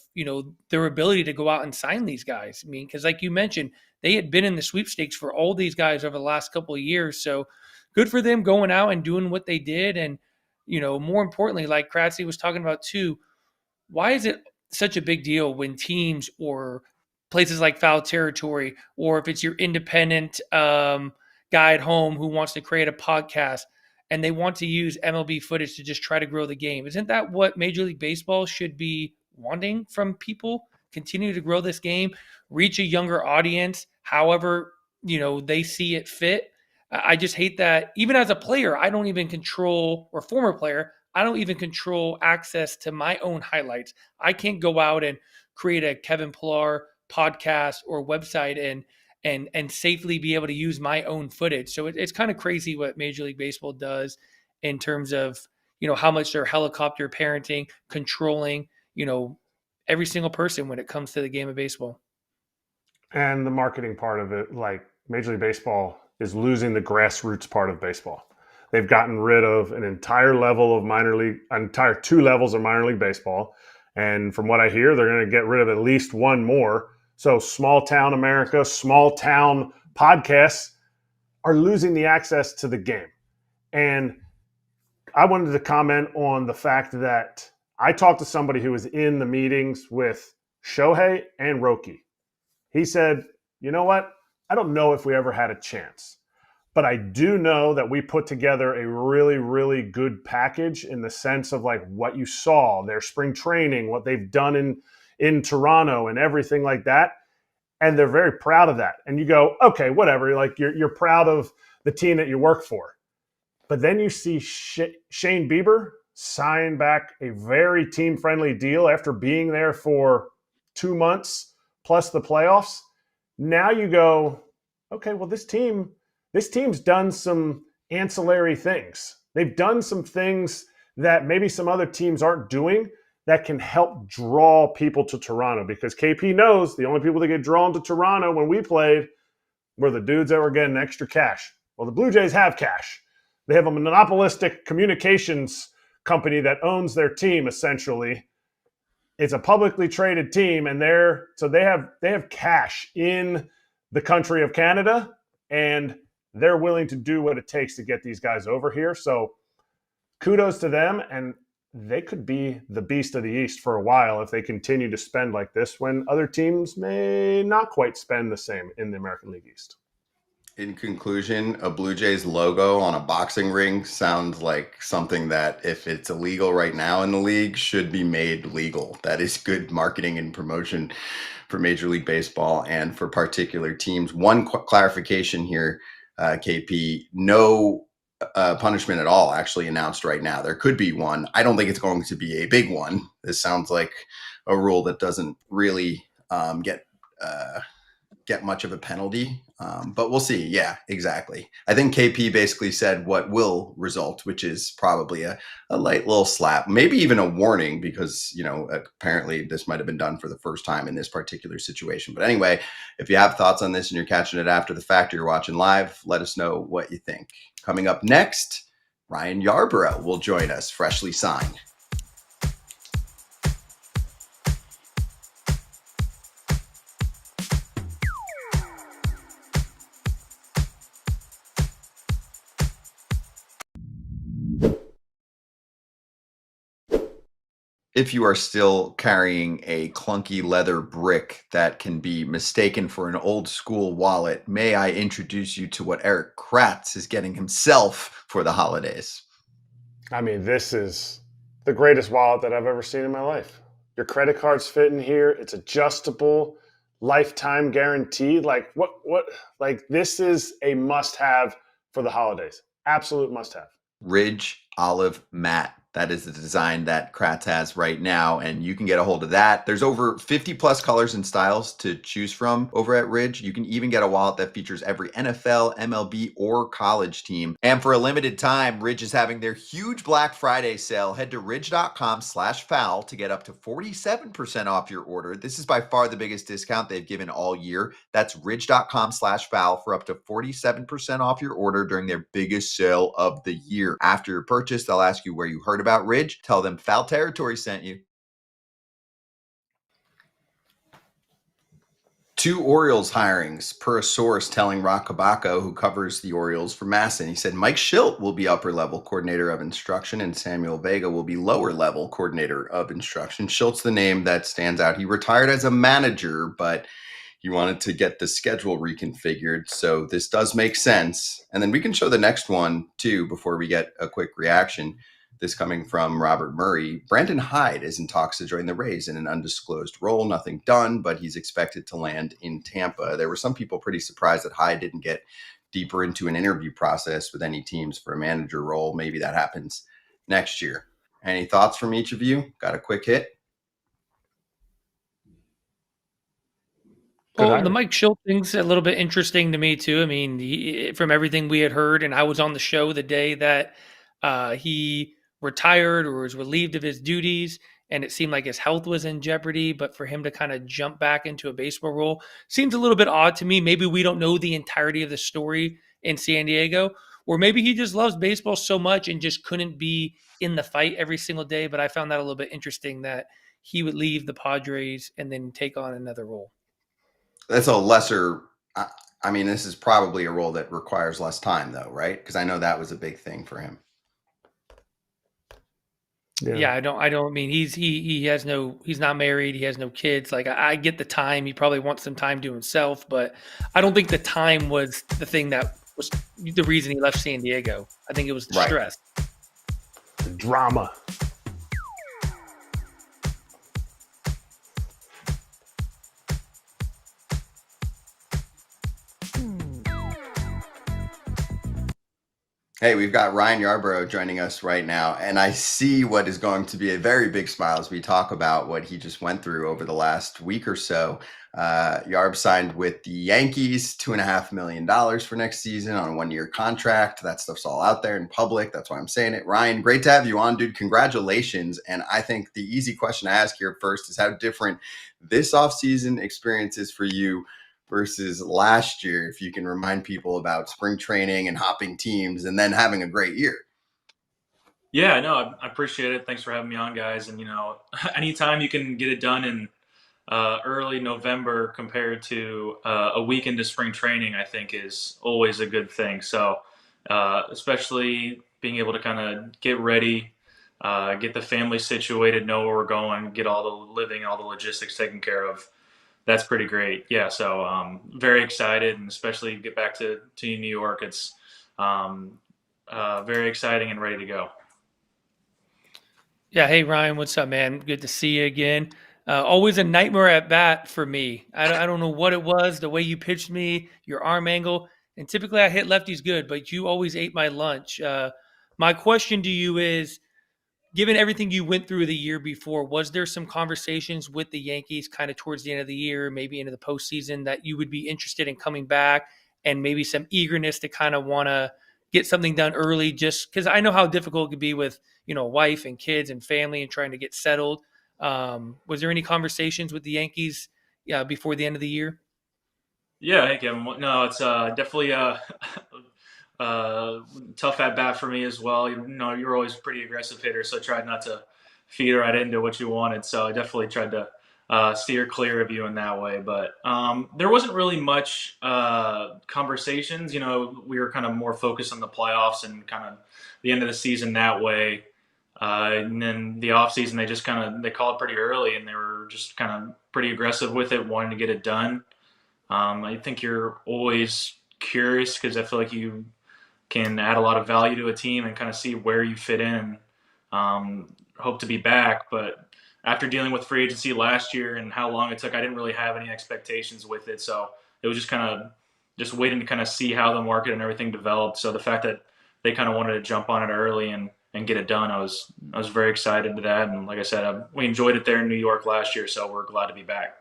their ability to go out and sign these guys? I mean, because like you mentioned, they had been in the sweepstakes for all these guys over the last couple of years. So good for them going out and doing what they did. And, more importantly, like Kratz was talking about too, why is it such a big deal when teams or places like Foul Territory, or if it's your independent guy at home who wants to create a podcast and they want to use MLB footage to just try to grow the game. Isn't that what Major League Baseball should be wanting from people? Continue to grow this game, reach a younger audience, however, they see it fit. I just hate that even as a player, I don't even control, or former player, I don't even control access to my own highlights. I can't go out and create a Kevin Pillar podcast or website and safely be able to use my own footage. So it's kind of crazy what Major League Baseball does in terms of, how much they're helicopter parenting, controlling, every single person when it comes to the game of baseball. And the marketing part of it, like Major League Baseball is losing the grassroots part of baseball. They've gotten rid of an entire level of entire 2 levels of minor league baseball. And from what I hear, they're going to get rid of at least one more. So small town America, small town podcasts are losing the access to the game. And I wanted to comment on the fact that I talked to somebody who was in the meetings with Shohei and Roki. He said, you know what? I don't know if we ever had a chance, but I do know that we put together a really, really good package in the sense of like what you saw, their spring training, what they've done in Toronto and everything like that. And they're very proud of that. And you go, okay, whatever. Like you're proud of the team that you work for. But then you see Shane Bieber sign back a very team-friendly deal after being there for 2 months plus the playoffs. Now you go, okay, well, this team's done some ancillary things. They've done some things that maybe some other teams aren't doing that can help draw people to Toronto, because KP knows the only people that get drawn to Toronto when we played were the dudes that were getting extra cash. Well, the Blue Jays have cash. They have a monopolistic communications company that owns their team, essentially. It's a publicly traded team, and they have cash in the country of Canada, and they're willing to do what it takes to get these guys over here. So kudos to them, and they could be the beast of the East for a while if they continue to spend like this when other teams may not quite spend the same in the American League East. In conclusion, a Blue Jays logo on a boxing ring sounds like something that, if it's illegal right now in the league, should be made legal. That is good marketing and promotion for Major League Baseball and for particular teams. One clarification here, KP, no punishment at all actually announced right now. There could be one. I don't think it's going to be a big one. This sounds like a rule that doesn't really get much of a penalty, but we'll see. Yeah, exactly. I think KP basically said what will result, which is probably a light little slap, maybe even a warning, because apparently this might have been done for the first time in this particular situation. But anyway, if you have thoughts on this and you're catching it after the fact or you're watching live, let us know what you think. Coming up next, Ryan Yarbrough will join us, freshly signed. If you are still carrying a clunky leather brick that can be mistaken for an old school wallet, may I introduce you to what Erik Kratz is getting himself for the holidays. I mean, this is the greatest wallet that I've ever seen in my life. Your credit cards fit in here. It's adjustable, lifetime guaranteed. Like this is a must-have for the holidays. Absolute must-have. Ridge Olive Matte. That is the design that Kratz has right now, and you can get a hold of that. There's over 50 plus colors and styles to choose from over at Ridge. You can even get a wallet that features every NFL, MLB, or college team. And for a limited time, Ridge is having their huge Black Friday sale. Head to ridge.com/foul to get up to 47% off your order. This is by far the biggest discount they've given all year. That's ridge.com/foul for up to 47% off your order during their biggest sale of the year. After your purchase, they'll ask you where you heard about Ridge. Tell them Foul Territory sent you. 2 Orioles hirings per a source telling Rock Kabako, who covers the Orioles for MASN. He said Mike Shildt will be upper level coordinator of instruction and Samuel Vega will be lower level coordinator of instruction. Shilt's the name that stands out. He retired as a manager, but He wanted to get the schedule reconfigured. So this does make sense. And then we can show the next one too before we get a quick reaction. This coming from Robert Murray. Brandon Hyde is in talks to join the Rays in an undisclosed role. Nothing done, but he's expected to land in Tampa. There were some people pretty surprised that Hyde didn't get deeper into an interview process with any teams for a manager role. Maybe that happens next year. Any thoughts from each of you? Got a quick hit? Well, the Mike Shildt thing's a little bit interesting to me too. I mean, from everything we had heard, and I was on the show the day that he retired or was relieved of his duties, and it seemed like his health was in jeopardy. But for him to kind of jump back into a baseball role seems a little bit odd to me. Maybe we don't know the entirety of the story in San Diego, or maybe he just loves baseball so much and just couldn't be in the fight every single day. But I found that a little bit interesting that he would leave the Padres and then take on another role. That's a lesser, I mean, this is probably a role that requires less time though, right? Because I know that was a big thing for him. Yeah, I don't mean he's not married, he has no kids. Like I get the time, he probably wants some time to himself, but I don't think the time was the thing that was the reason he left San Diego. I think it was the stress. The drama. Hey, we've got Ryan Yarbrough joining us right now, and I see what is going to be a very big smile as we talk about what he just went through over the last week or so. Yarb signed with the Yankees, $2.5 million for next season on a 1-year contract. That stuff's all out there in public. That's why I'm saying it. Ryan, great to have you on, dude. Congratulations. And I think the easy question to ask here first is how different this offseason experience is for you versus last year, if you can remind people about spring training and hopping teams and then having a great year. Yeah, no, I appreciate it. Thanks for having me on, guys. And, anytime you can get it done in early November compared to a week into spring training, I think is always a good thing. So especially being able to kind of get ready, get the family situated, know where we're going, get all the living, all the logistics taken care of. That's pretty great. Yeah, so very excited, and especially get back to New York. It's very exciting and ready to go. Yeah, hey Ryan, what's up, man? Good to see you again. Always a nightmare at bat for me. I don't know what it was, the way you pitched me, your arm angle, and typically I hit lefties good, but you always ate my lunch. My question to you is, given everything you went through the year before, was there some conversations with the Yankees kind of towards the end of the year, maybe into the postseason, that you would be interested in coming back, and maybe some eagerness to kind of want to get something done early, just because I know how difficult it could be with, wife and kids and family and trying to get settled. Was there any conversations with the Yankees before the end of the year? Yeah, hey Kevin. No, it's definitely tough at bat for me as well. You're always a pretty aggressive hitter, so I tried not to feed right into what you wanted. So I definitely tried to steer clear of you in that way. But there wasn't really much conversations. We were kind of more focused on the playoffs and kind of the end of the season that way. And then the offseason, they called pretty early, and they were just kind of pretty aggressive with it, wanting to get it done. I think you're always curious because I feel like you can add a lot of value to a team and kind of see where you fit in. Hope to be back, but after dealing with free agency last year and how long it took, I didn't really have any expectations with it. So it was just kind of just waiting to kind of see how the market and everything developed. So the fact that they kind of wanted to jump on it early and get it done, I was very excited to that. And like I said, we enjoyed it there in New York last year, so we're glad to be back.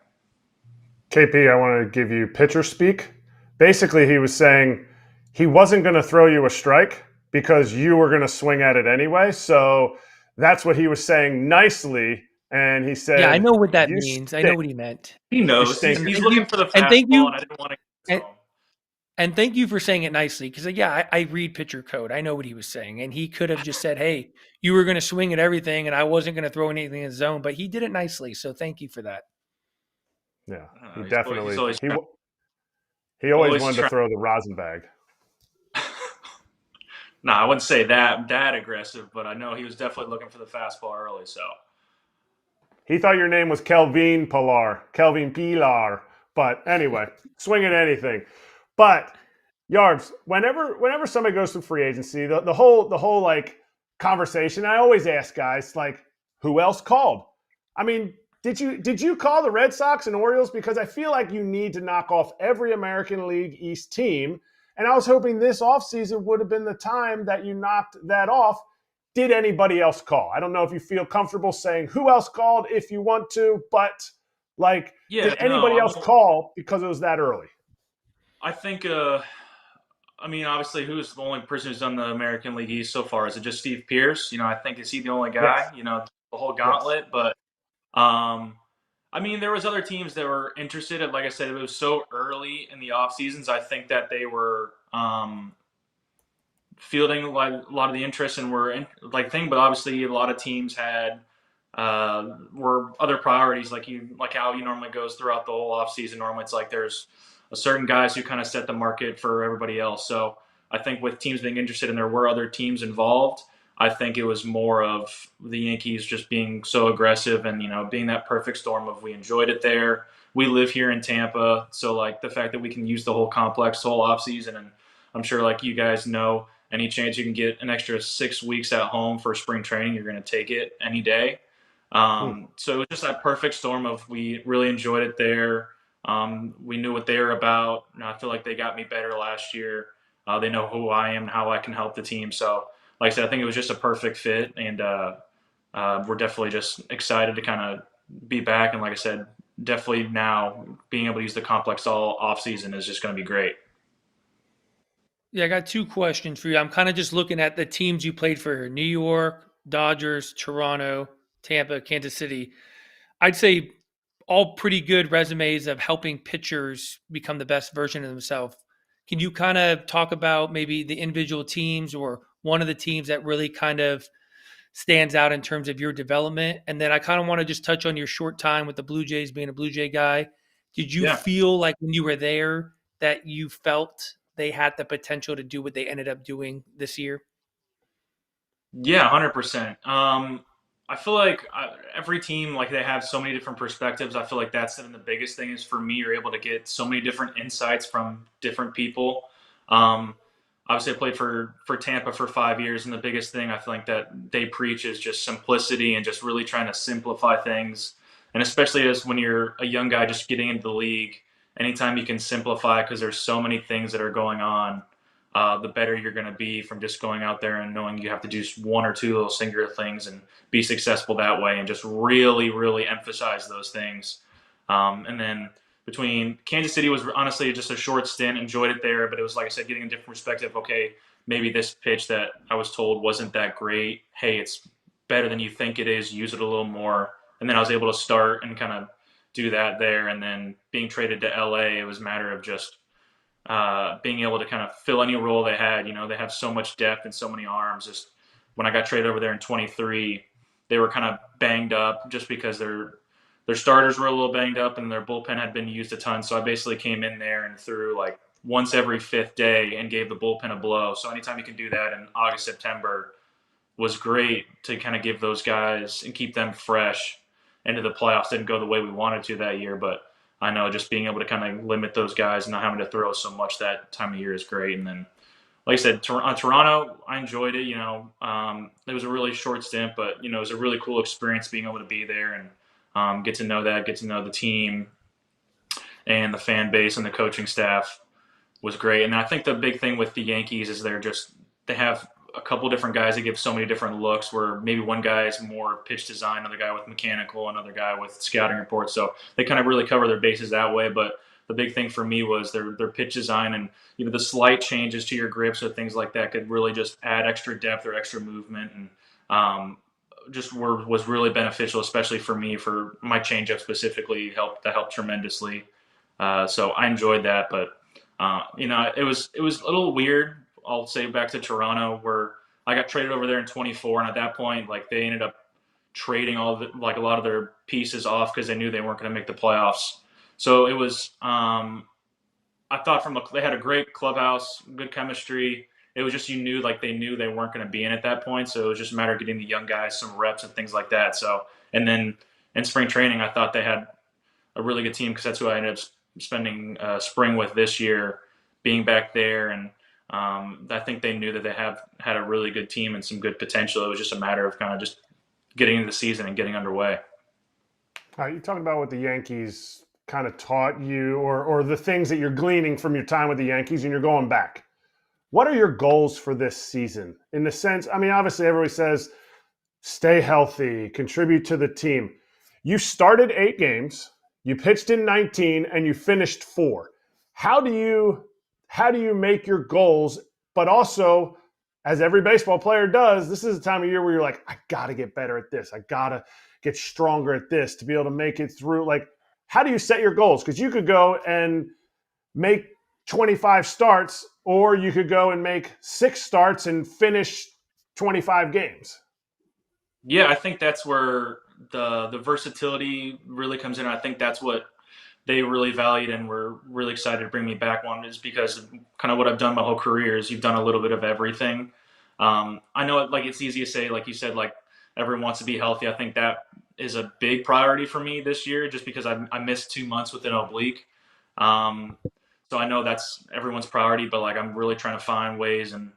KP, I want to give you pitcher speak. Basically, he was saying he wasn't going to throw you a strike because you were going to swing at it anyway. So that's what he was saying nicely. And he said, yeah, I know what that means. Stink. I know what he meant. He knows. He's looking for the fastball, and I didn't want to get him. And thank you for saying it nicely, because, I read pitcher code. I know what he was saying. And he could have just said, hey, you were going to swing at everything, and I wasn't going to throw anything in the zone. But he did it nicely, so thank you for that. Yeah, he definitely – he always wanted to throw the rosin bag. No, I wouldn't say that aggressive, but I know he was definitely looking for the fastball early. So he thought your name was Kelvin Pilar, But anyway, swing at anything. But Yarbs, whenever somebody goes through free agency, the whole like conversation, I always ask guys like, who else called? I mean, did you call the Red Sox and Orioles? Because I feel like you need to knock off every American League East team. And I was hoping this offseason would have been the time that you knocked that off. Did anybody else call? I don't know if you feel comfortable saying who else called if you want to, but like, did anybody else call because it was that early? I think, I mean, obviously, who's the only person who's done the American League East so far? Is it just Steve Pierce? I think, is he the only guy? Yes. The whole gauntlet. Yes. But, I mean, there was other teams that were interested. Like I said, it was so early in the off seasons. I think that they were fielding like a lot of the interest and were thing. But obviously, a lot of teams had were other priorities, like how you normally goes throughout the whole off season. Normally, it's like there's a certain guys who kind of set the market for everybody else. So I think with teams being interested and there were other teams involved, I think it was more of the Yankees just being so aggressive and, being that perfect storm of we enjoyed it there. We live here in Tampa. So like the fact that we can use the whole complex the whole off season. And I'm sure like you guys know, any chance you can get an extra 6 weeks at home for spring training, you're going to take it any day. So it was just that perfect storm of we really enjoyed it there. We knew what they were about. I feel like they got me better last year. They know who I am and how I can help the team. So, like I said, I think it was just a perfect fit, and we're definitely just excited to kind of be back. And like I said, definitely now being able to use the complex all off season is just going to be great. Yeah, I got 2 questions for you. I'm kind of just looking at the teams you played for: New York, Dodgers, Toronto, Tampa, Kansas City. I'd say all pretty good resumes of helping pitchers become the best version of themselves. Can you kind of talk about maybe the individual teams or one of the teams that really kind of stands out in terms of your development? And then I kind of want to just touch on your short time with the Blue Jays, being a Blue Jay guy. Did you feel like when you were there that you felt they had the potential to do what they ended up doing this year? Yeah, 100%. I feel like every team, like they have so many different perspectives. I feel like that's the biggest thing is for me, you're able to get so many different insights from different people. Obviously, I played for Tampa for 5 years, and the biggest thing I feel like that they preach is just simplicity and just really trying to simplify things. And especially as when you're a young guy just getting into the league, anytime you can simplify because there's so many things that are going on, the better you're going to be from just going out there and knowing you have to do one or two little singular things and be successful that way and just really, really emphasize those things. And then between Kansas City was honestly just a short stint, enjoyed it there, but it was, like I said, getting a different perspective. Okay, maybe this pitch that I was told wasn't that great. Hey, it's better than you think it is. Use it a little more. And then I was able to start and kind of do that there. And then being traded to LA, it was a matter of just being able to kind of fill any role they had. They have so much depth and so many arms. Just when I got traded over there in 23, they were kind of banged up just because their starters were a little banged up and their bullpen had been used a ton. So I basically came in there and threw like once every 5th day and gave the bullpen a blow. So anytime you can do that in August, September was great to kind of give those guys and keep them fresh into the playoffs. Didn't go the way we wanted to that year, but I know just being able to kind of limit those guys and not having to throw so much that time of year is great. And then, like I said, Toronto, I enjoyed it. It was a really short stint, but, it was a really cool experience being able to be there and get to know the team and the fan base and the coaching staff was great. And I think the big thing with the Yankees is they have a couple different guys that give so many different looks where maybe one guy is more pitch design, another guy with mechanical, another guy with scouting reports. So they kind of really cover their bases that way. But the big thing for me was their pitch design and, the slight changes to your grips or things like that could really just add extra depth or extra movement. And was really beneficial, especially for me, for my changeup specifically helped tremendously. So I enjoyed that, but it was a little weird. I'll say back to Toronto where I got traded over there in 24. And at that point, like they ended up trading a lot of their pieces off because they knew they weren't going to make the playoffs. So it was, I thought they had a great clubhouse, good chemistry. It was just, they knew they weren't going to be in at that point. So it was just a matter of getting the young guys some reps and things like that. So, and then in spring training, I thought they had a really good team because that's who I ended up spending spring with this year, being back there, and I think they knew that they have had a really good team and some good potential. It was just a matter of kind of just getting into the season and getting underway. You're talking about what the Yankees kind of taught you, or the things that you're gleaning from your time with the Yankees, and you're going back. What are your goals for this season? In the sense, I mean, obviously everybody says stay healthy, contribute to the team. You started 8 games, you pitched in 19, and you finished 4. How do you make your goals, but also, as every baseball player does, this is a time of year where you're like, I got to get better at this. I got to get stronger at this to be able to make it through. Like, how do you set your goals? Because you could go and make 25 starts, or you could go and make 6 starts and finish 25 games. Yeah, I think that's where the versatility really comes in. I think that's what they really valued and were really excited to bring me back. One is because kind of what I've done my whole career is you've done a little bit of everything. I know like it's easy to say, like you said, like everyone wants to be healthy. I think that is a big priority for me this year, just because I missed 2 months with an oblique. So I know that's everyone's priority, but like I'm really trying to find ways and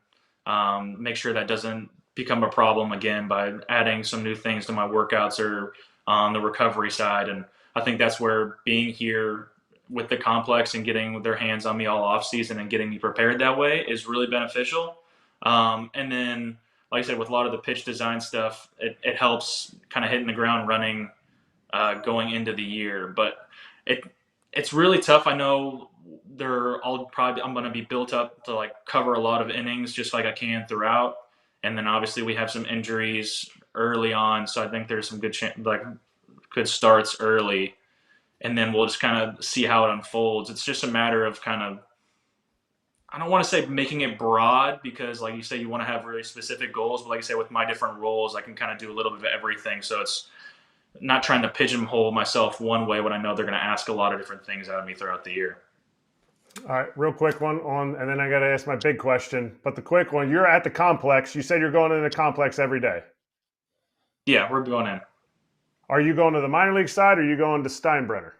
make sure that doesn't become a problem again by adding some new things to my workouts or on the recovery side. And I think that's where being here with the complex and getting their hands on me all off season and getting me prepared that way is really beneficial. And then, like I said, with a lot of the pitch design stuff, it helps kind of hitting the ground running going into the year. But it's really tough. I know I'm going to be built up to like cover a lot of innings just like I can throughout. And then obviously we have some injuries early on, so I think there's some good starts early, and then we'll just kind of see how it unfolds. It's just a matter of kind of, I don't want to say making it broad, because like you say, you want to have really specific goals, but like I say, with my different roles, I can kind of do a little bit of everything. So it's not trying to pigeonhole myself one way when I know they're going to ask a lot of different things out of me throughout the year. All right, real quick one and then I got to ask my big question. But the quick one, you're at the complex. You said you're going in the complex every day. Yeah, we're going in. Are you going to the minor league side, or are you going to Steinbrenner?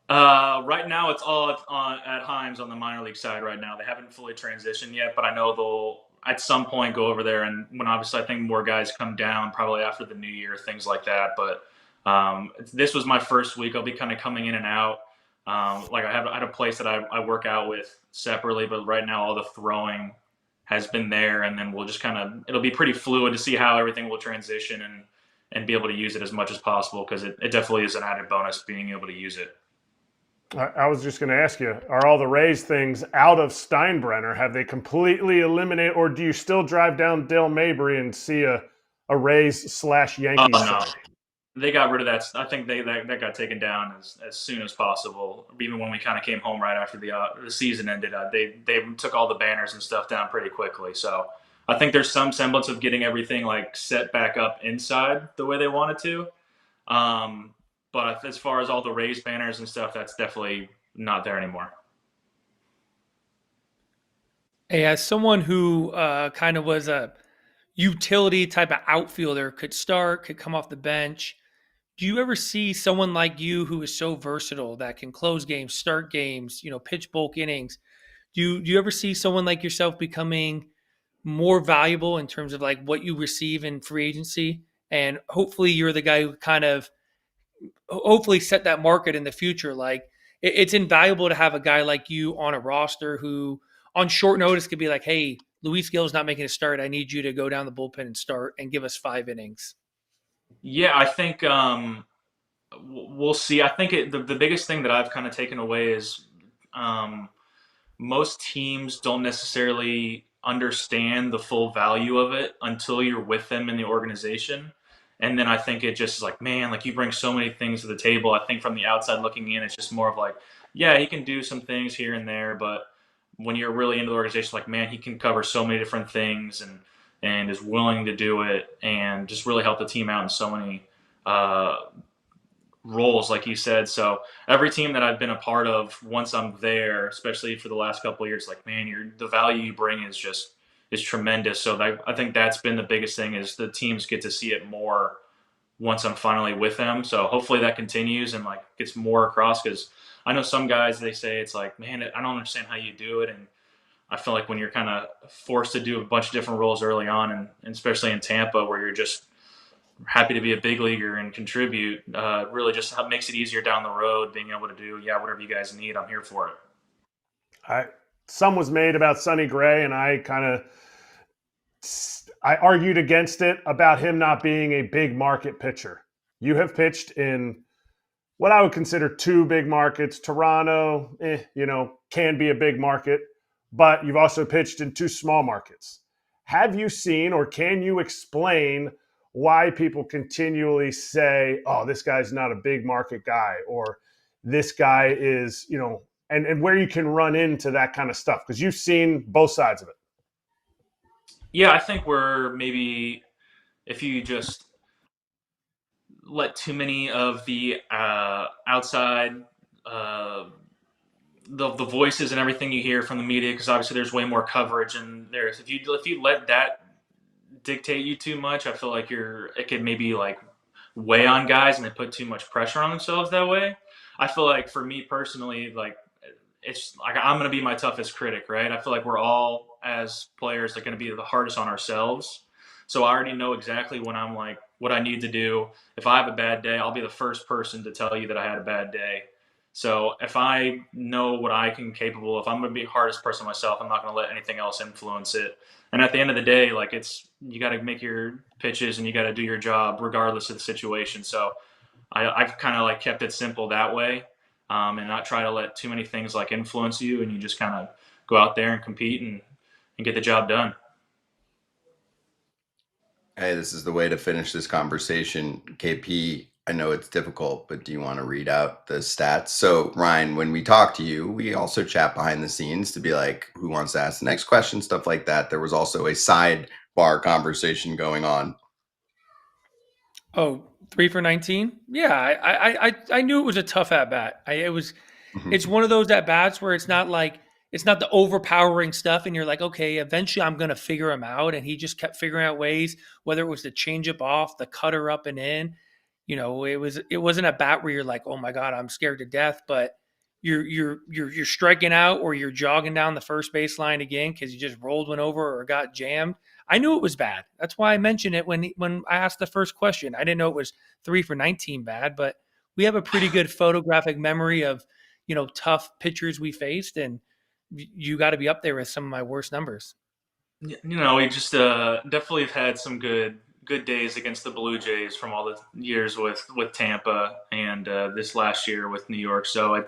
Right now it's all at Hyde's on the minor league side right now. They haven't fully transitioned yet, but I know they'll at some point go over there. And when obviously I think more guys come down probably after the new year, things like that. But this was my first week. I'll be kind of coming in and out. Like I had a place that I work out with separately, but right now all the throwing has been there, and then we'll just it'll be pretty fluid to see how everything will transition and be able to use it as much as possible, because it definitely is an added bonus being able to use it. I was just going to ask you, are all the Rays things out of Steinbrenner? Have they completely eliminated, or do you still drive down Dale Mabry and see a Rays/Yankees No. sign? They got rid of that. I think that got taken down as soon as possible. Even when we kind of came home right after the season ended, they took all the banners and stuff down pretty quickly. So I think there's some semblance of getting everything like set back up inside the way they wanted to. But as far as all the Rays banners and stuff, that's definitely not there anymore. Hey, as someone who kind of was a utility type of outfielder, could start, could come off the bench, do you ever see someone like you who is so versatile that can close games, start games, pitch bulk innings? Do you ever see someone like yourself becoming more valuable in terms of like what you receive in free agency? And hopefully you're the guy who kind of hopefully set that market in the future. Like it's invaluable to have a guy like you on a roster who on short notice could be like, hey, Luis Gil's not making a start. I need you to go down the bullpen and start and give us 5 innings. Yeah, I think we'll see. I think the biggest thing that I've kind of taken away is most teams don't necessarily understand the full value of it until you're with them in the organization. And then I think it just is like, man, like you bring so many things to the table. I think from the outside looking in, it's just more of like, yeah, he can do some things here and there. But when you're really into the organization, like, man, he can cover so many different things and is willing to do it and just really help the team out in so many roles, like you said. So every team that I've been a part of, once I'm there, especially for the last couple of years, like, man, the value you bring is tremendous. So I think that's been the biggest thing, is the teams get to see it more once I'm finally with them. So hopefully that continues and like gets more across, because I know some guys, they say it's like, man, I don't understand how you do it. And I feel like when you're kind of forced to do a bunch of different roles early on, and especially in Tampa where you're just happy to be a big leaguer and contribute, really just makes it easier down the road, being able to do, whatever you guys need, I'm here for it. Some was made about Sonny Gray, and I argued against it about him not being a big market pitcher. You have pitched in what I would consider two big markets. Toronto, can be a big market, but you've also pitched in two small markets. Have you seen, or can you explain why people continually say, oh, this guy's not a big market guy, or this guy is, and where you can run into that kind of stuff? Because you've seen both sides of it. Yeah, I think we're maybe, if you just let too many of the outside the voices and everything you hear from the media, because obviously there's way more coverage, and there's if you let that dictate you too much, I feel like it could maybe like weigh on guys and they put too much pressure on themselves that way. I feel like for me personally, like it's like I'm going to be my toughest critic, right? I feel like we're all as players are going to be the hardest on ourselves. So I already know exactly when I'm like what I need to do. If I have a bad day, I'll be the first person to tell you that I had a bad day. So if I know what I can capable, if I'm going to be the hardest person myself, I'm not going to let anything else influence it. And at the end of the day, like you got to make your pitches and you got to do your job regardless of the situation. So I've kind of like kept it simple that way, and not try to let too many things like influence you, and you just kind of go out there and compete and get the job done. Hey, this is the way to finish this conversation. KP, I know it's difficult, but do you want to read out the stats? So, Ryan, when we talk to you, we also chat behind the scenes to be like, who wants to ask the next question, stuff like that. There was also a sidebar conversation going on. Oh, 3 for 19? Yeah, I knew it was a tough at bat. It's one of those at bats where it's not the overpowering stuff, and you're like, okay, eventually I'm gonna figure him out. And he just kept figuring out ways, whether it was the changeup off, the cutter up and in. It wasn't a bat where you're like, oh my god, I'm scared to death, but you're striking out, or you're jogging down the first baseline again because you just rolled one over or got jammed. I knew it was bad. That's why I mentioned it when I asked the first question. I didn't know it was 3 for 19 bad, but we have a pretty good photographic memory of tough pitchers we faced, and you got to be up there with some of my worst numbers. We just definitely have had some good days against the Blue Jays from all the years with Tampa, and this last year with New York. So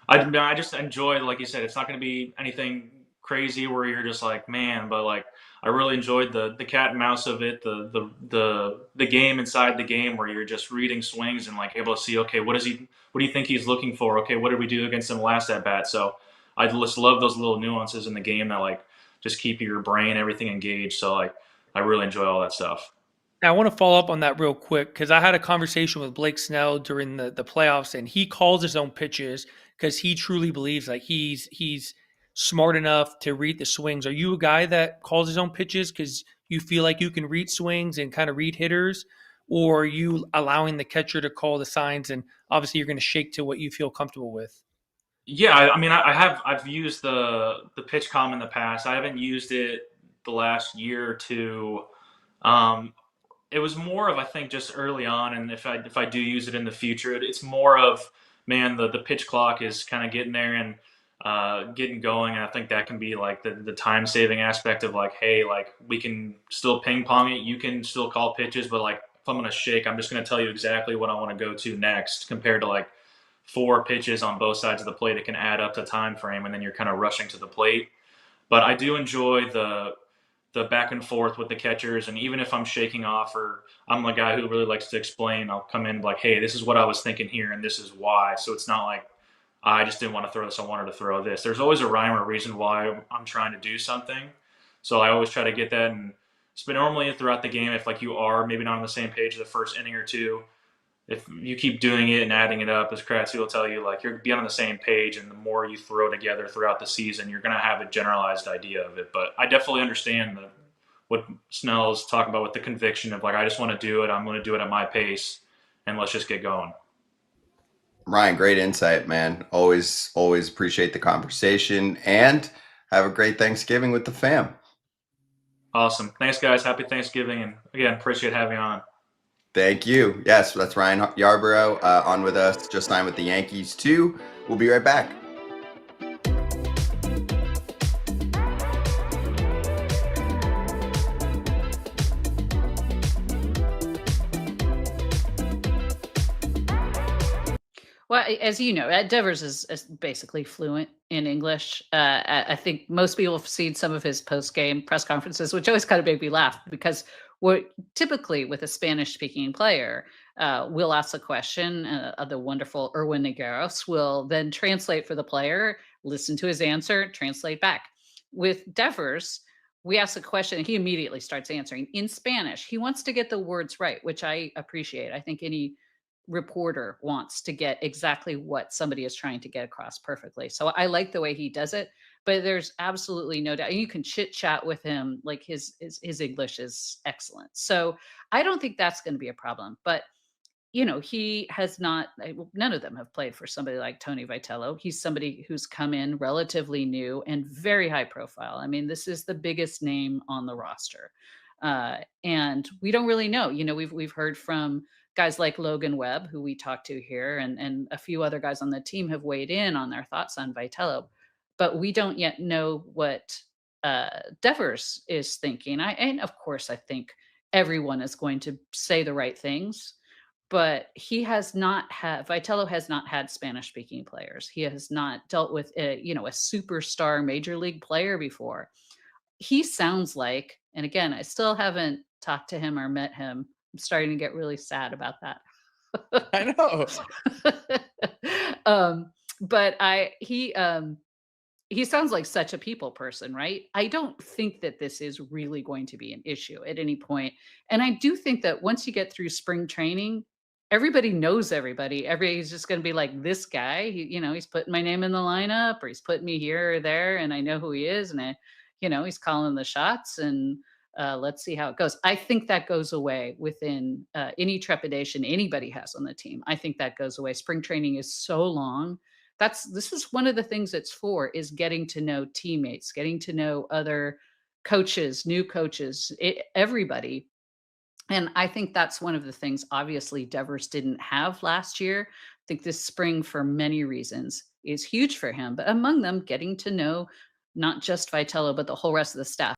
I just enjoy, like you said, it's not going to be anything crazy where you're just like, man, but like I really enjoyed the cat and mouse of it, the game inside the game where you're just reading swings and like able to see, okay, what do you think he's looking for? Okay, what did we do against him last at bat? So I just love those little nuances in the game that like just keep your brain, everything engaged. So like I really enjoy all that stuff. Now, I want to follow up on that real quick because I had a conversation with Blake Snell during the playoffs, and he calls his own pitches because he truly believes like he's smart enough to read the swings. Are you a guy that calls his own pitches because you feel like you can read swings and kind of read hitters, or are you allowing the catcher to call the signs, and obviously you're going to shake to what you feel comfortable with? Yeah, I mean, I've used the pitch comm in the past. I haven't used it the last year or two. It was more of, I think, just early on, and if I do use it in the future, it's more of, man, the pitch clock is kind of getting there and getting going, and I think that can be like the time saving aspect of like, hey, like we can still ping pong it, you can still call pitches, but like if I'm gonna shake, I'm just gonna tell you exactly what I want to go to next, compared to like 4 pitches on both sides of the plate. It can add up to time frame, and then you're kind of rushing to the plate. But I do enjoy the back and forth with the catchers, and even if I'm shaking off or I'm the guy who really likes to explain, I'll come in like, hey, this is what I was thinking here and this is why. So it's not like I just didn't want to throw this, I wanted to throw this. There's always a rhyme or reason why I'm trying to do something. So I always try to get that, and it's been normally throughout the game, if like you are maybe not on the same page the first inning or two, if you keep doing it and adding it up, as Kratz will tell you, like you're being on the same page, and the more you throw together throughout the season, you're going to have a generalized idea of it. But I definitely understand what Snell's talking about with the conviction of like, I just want to do it. I'm going to do it at my pace, and let's just get going. Ryan, great insight, man. Always appreciate the conversation, and have a great Thanksgiving with the fam. Awesome. Thanks, guys. Happy Thanksgiving. And again, appreciate having you on. Thank you. Yes, that's Ryan Yarbrough on with us. Just signed with the Yankees too. We'll be right back. Well, as you know, Devers is basically fluent in English. I think most people have seen some of his post-game press conferences, which always kind of made me laugh because we're typically with a Spanish-speaking player, we'll ask a question. The wonderful Erwin Nigueros will then translate for the player, listen to his answer, translate back. With Devers, we ask a question and he immediately starts answering in Spanish. He wants to get the words right, which I appreciate. I think any reporter wants to get exactly what somebody is trying to get across perfectly. So I like the way he does it, but there's absolutely no doubt. And you can chit chat with him. Like his English is excellent. So I don't think that's going to be a problem, but you know, he has not, none of them have played for somebody like Tony Vitello. He's somebody who's come in relatively new and very high profile. I mean, this is the biggest name on the roster. And we don't really know, you know, we've heard from guys like Logan Webb, who we talked to here, and a few other guys on the team have weighed in on their thoughts on Vitello, but we don't yet know what Devers is thinking. And of course, I think everyone is going to say the right things, but Vitello has not had Spanish speaking players. He has not dealt with a superstar major league player before. He sounds like, and again, I still haven't talked to him or met him. I'm starting to get really sad about that. I know. But he sounds like such a people person, right? I don't think that this is really going to be an issue at any point. And I do think that once you get through spring training, everybody knows everybody. Everybody's just going to be like, this guy, he's putting my name in the lineup, or he's putting me here or there, and I know who he is, and he's calling the shots, and let's see how it goes. I think that goes away within any trepidation anybody has on the team. I think that goes away. Spring training is so long. This is one of the things it's for, is getting to know teammates, getting to know other coaches, new coaches, everybody. And I think that's one of the things, obviously, Devers didn't have last year. I think this spring, for many reasons, is huge for him. But among them, getting to know not just Vitello, but the whole rest of the staff.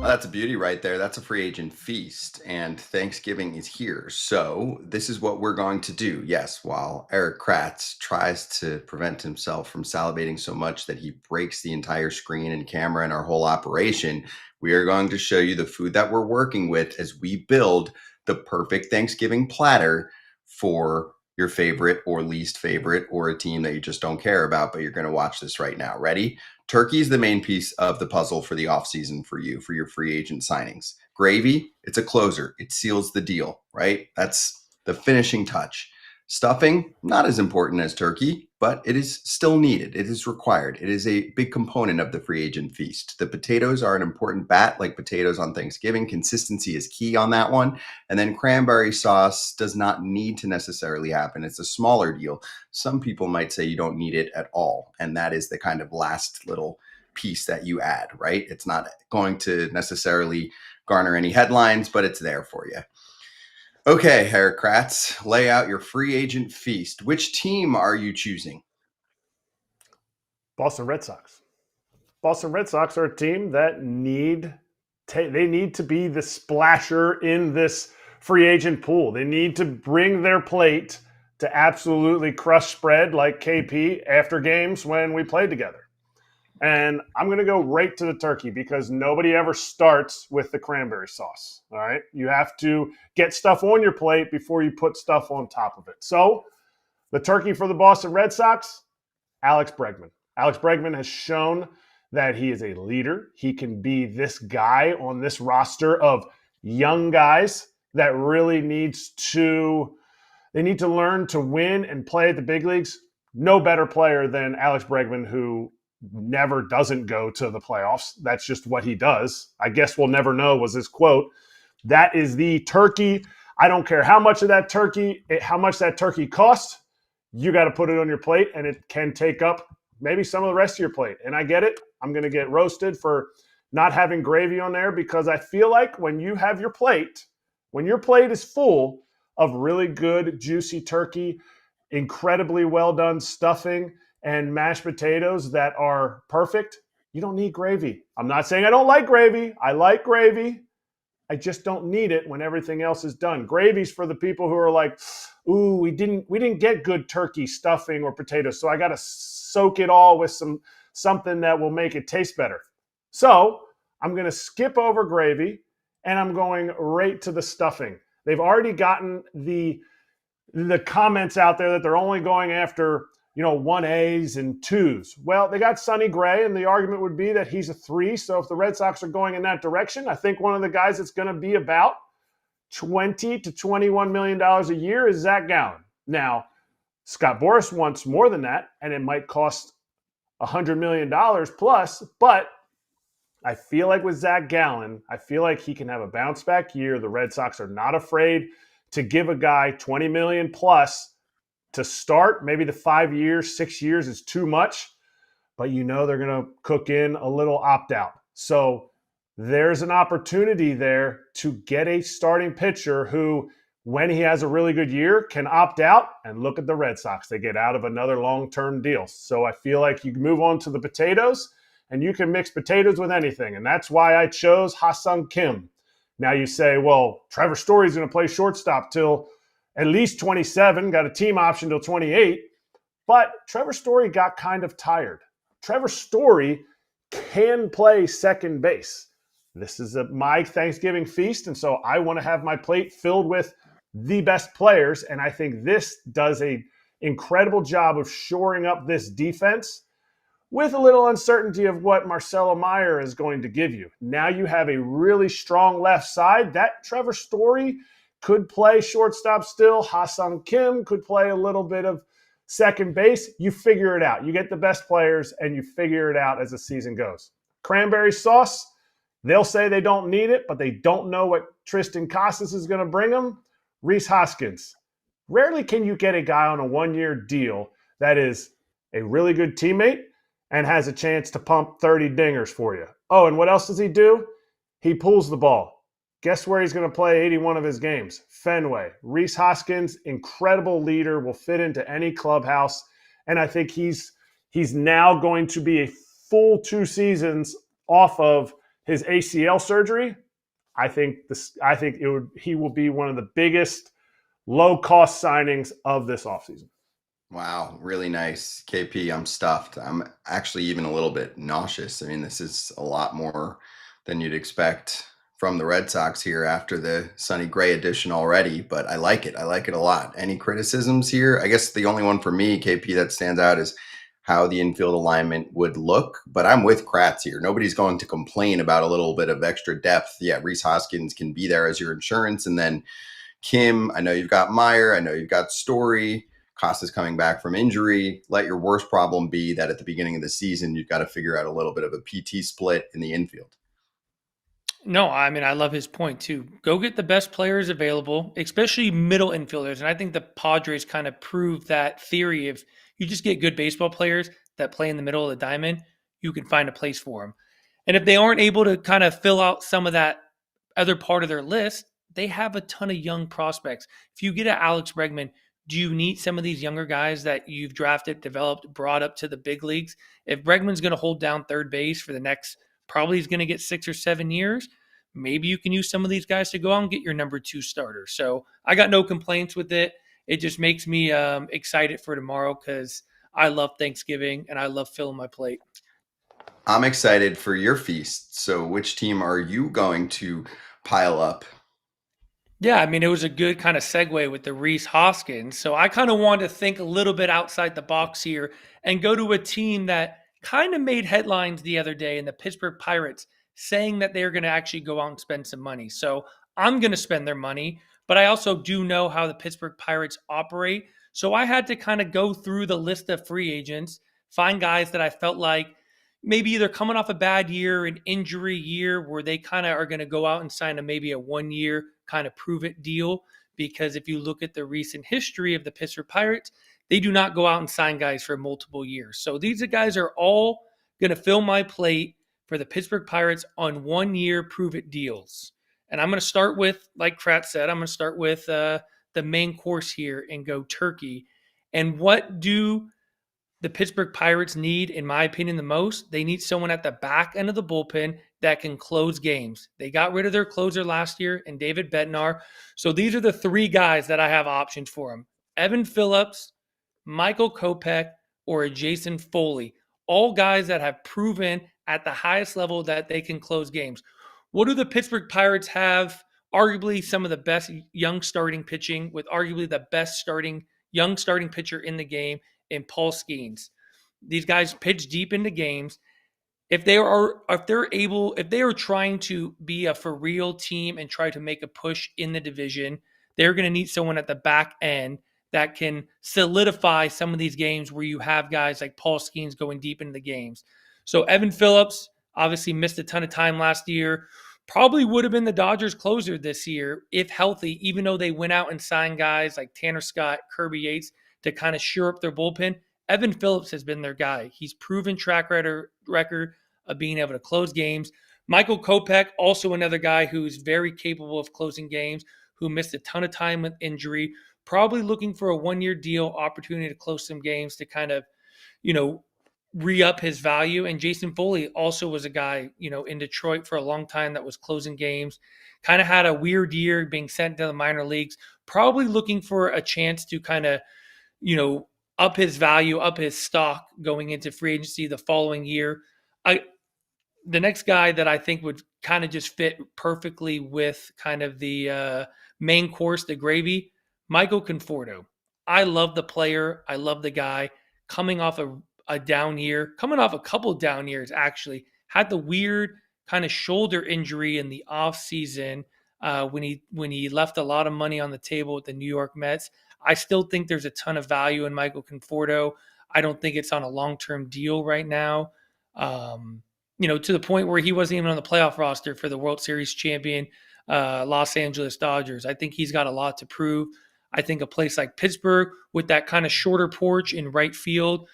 That's a beauty right there. That's a free agent feast, and Thanksgiving is here. So this is what we're going to do. Yes, while Erik Kratz tries to prevent himself from salivating so much that he breaks the entire screen and camera and our whole operation, we are going to show you the food that we're working with as we build the perfect Thanksgiving platter for your favorite or least favorite, or a team that you just don't care about, but you're going to watch this right now. Ready? Turkey is the main piece of the puzzle for the offseason for you, for your free agent signings. Gravy, it's a closer. It seals the deal, right? That's the finishing touch. Stuffing, not as important as turkey, but it is still needed. It is required. It is a big component of the free agent feast. The potatoes are an important bat, like potatoes on Thanksgiving. Consistency is key on that one. And then cranberry sauce does not need to necessarily happen. It's a smaller deal. Some people might say you don't need it at all. And that is the kind of last little piece that you add, right? It's not going to necessarily garner any headlines, but it's there for you. Okay, Erik Kratz, lay out your free agent feast. Which team are you choosing? Boston Red Sox. Boston Red Sox are a team that need They need to be the splasher in this free agent pool. They need to bring their plate to absolutely crush spread like KP after games when we played together. And I'm going to go right to the turkey because nobody ever starts with the cranberry sauce. All right. You have to get stuff on your plate before you put stuff on top of it. So the turkey for the Boston Red Sox, Alex Bregman. Alex Bregman has shown that he is a leader. He can be this guy on this roster of young guys that really they need to learn to win and play at the big leagues. No better player than Alex Bregman, who never doesn't go to the playoffs. That's just what he does. I guess we'll never know was his quote. That is the turkey. I don't care how much that turkey costs. You got to put it on your plate, and it can take up maybe some of the rest of your plate. And I get it. I'm going to get roasted for not having gravy on there because I feel like when your plate is full of really good, juicy turkey, incredibly well done stuffing, and mashed potatoes that are perfect, you don't need gravy. I'm not saying I don't like gravy. I like gravy. I just don't need it when everything else is done. Gravy's for the people who are like, ooh, we didn't get good turkey stuffing or potatoes, so I got to soak it all with something that will make it taste better. So I'm going to skip over gravy, and I'm going right to the stuffing. They've already gotten the comments out there that they're only going after 1As and 2s. Well, they got Sonny Gray, and the argument would be that he's a 3. So if the Red Sox are going in that direction, I think one of the guys that's going to be about $20 to $21 million a year is Zach Gallen. Now, Scott Boras wants more than that, and it might cost $100 million plus, but I feel like with Zach Gallen, I feel like he can have a bounce back year. The Red Sox are not afraid to give a guy $20 million plus to start. Maybe the 5 years, 6 years is too much, but they're going to cook in a little opt-out. So there's an opportunity there to get a starting pitcher who, when he has a really good year, can opt out. And look at the Red Sox. They get out of another long-term deal. So I feel like you can move on to the potatoes, and you can mix potatoes with anything. And that's why I chose Ha-Seong Kim. Now you say, well, Trevor Story's going to play shortstop till at least 27, got a team option till 28. But Trevor Story got kind of tired. Trevor Story can play second base. This is my Thanksgiving feast, and so I want to have my plate filled with the best players, and I think this does an incredible job of shoring up this defense with a little uncertainty of what Marcelo Meyer is going to give you. Now you have a really strong left side. That Trevor Story could play shortstop still. Ha-Seong Kim could play a little bit of second base. You figure it out. You get the best players, and you figure it out as the season goes. Cranberry sauce, they'll say they don't need it, but they don't know what Tristan Casas is going to bring them. Rhys Hoskins. Rarely can you get a guy on a one-year deal that is a really good teammate and has a chance to pump 30 dingers for you. Oh, and what else does he do? He pulls the ball. Guess where he's going to play 81 of his games? Fenway. Rhys Hoskins, incredible leader, will fit into any clubhouse. And I think he's now going to be a full 2 seasons off of his ACL surgery. I think he will be one of the biggest low-cost signings of this offseason. Wow, really nice. KP, I'm stuffed. I'm actually even a little bit nauseous. I mean, this is a lot more than you'd expect from the Red Sox here after the Sonny Gray edition already, but I like it. I like it a lot. Any criticisms here? I guess the only one for me, KP, that stands out is how the infield alignment would look, but I'm with Kratz here. Nobody's going to complain about a little bit of extra depth. Yeah, Rhys Hoskins can be there as your insurance, and then Kim, I know you've got Meyer, I know you've got Story, Casas coming back from injury. Let your worst problem be that at the beginning of the season, you've got to figure out a little bit of a PT split in the infield. No, I mean, I love his point too. Go get the best players available, especially middle infielders. And I think the Padres kind of proved that theory. If you just get good baseball players that play in the middle of the diamond, you can find a place for them. And if they aren't able to kind of fill out some of that other part of their list, they have a ton of young prospects. If you get an Alex Bregman, do you need some of these younger guys that you've drafted, developed, brought up to the big leagues? If Bregman's going to hold down third base for the next, probably he's going to get 6 or 7 years, maybe you can use some of these guys to go out and get your number 2 starter. So I got no complaints with it. It just makes me excited for tomorrow because I love Thanksgiving and I love filling my plate. I'm excited for your feast. So which team are you going to pile up? Yeah, I mean, it was a good kind of segue with the Reese Hoskins. So I kind of wanted to think a little bit outside the box here and go to a team that kind of made headlines the other day in the Pittsburgh Pirates saying that they're going to actually go out and spend some money. So I'm going to spend their money, but I also do know how the Pittsburgh Pirates operate. So I had to kind of go through the list of free agents, find guys that I felt like maybe either coming off a bad year, an injury year, where they kind of are going to go out and sign maybe a 1-year kind of prove it deal. Because if you look at the recent history of the Pittsburgh Pirates, they do not go out and sign guys for multiple years. So these guys are all going to fill my plate for the Pittsburgh Pirates on 1-year prove it deals. And I'm going to start with, like Kratz said, I'm going to start with the main course here and go turkey. And what do the Pittsburgh Pirates need, in my opinion, the most? They need someone at the back end of the bullpen that can close games. They got rid of their closer last year and David Bednar. So these are the 3 guys that I have options for them: Evan Phillips, Michael Kopech, or a Jason Foley. All guys that have proven at the highest level that they can close games. What do the Pittsburgh Pirates have? Arguably some of the best young starting pitching, with arguably the best young starting pitcher in the game in Paul Skeens. These guys pitch deep into games. If they are trying to be a for real team and try to make a push in the division, they're going to need someone at the back end that can solidify some of these games where you have guys like Paul Skeens going deep into the games. So Evan Phillips obviously missed a ton of time last year. Probably would have been the Dodgers closer this year if healthy, even though they went out and signed guys like Tanner Scott, Kirby Yates to kind of shore up their bullpen. Evan Phillips has been their guy. He's proven track record of being able to close games. Michael Kopech, also another guy who's very capable of closing games, who missed a ton of time with injury, probably looking for a 1-year deal opportunity to close some games to kind of, re-up his value. And Jason Foley also was a guy, in Detroit for a long time that was closing games, kind of had a weird year being sent to the minor leagues, probably looking for a chance to kind of, up his value, up his stock going into free agency the following year. The next guy that I think would kind of just fit perfectly with kind of the main course, the gravy, Michael Conforto. I love the player. I love the guy. Coming off a down year, coming off a couple down years, actually. Had the weird kind of shoulder injury in the offseason when he left a lot of money on the table with the New York Mets. I still think there's a ton of value in Michael Conforto. I don't think it's on a long-term deal right now. To the point where he wasn't even on the playoff roster for the World Series champion Los Angeles Dodgers. I think he's got a lot to prove. I think a place like Pittsburgh with that kind of shorter porch in right field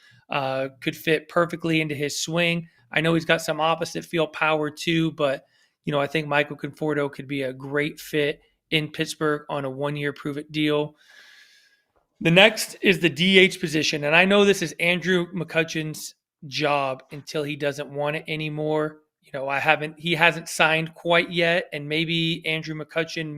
could fit perfectly into his swing. I know he's got some opposite field power too, but I think Michael Conforto could be a great fit in Pittsburgh on a 1-year prove-it deal. The next is the DH position, and I know this is Andrew McCutchen's job until he doesn't want it anymore. He hasn't signed quite yet, and maybe Andrew McCutchen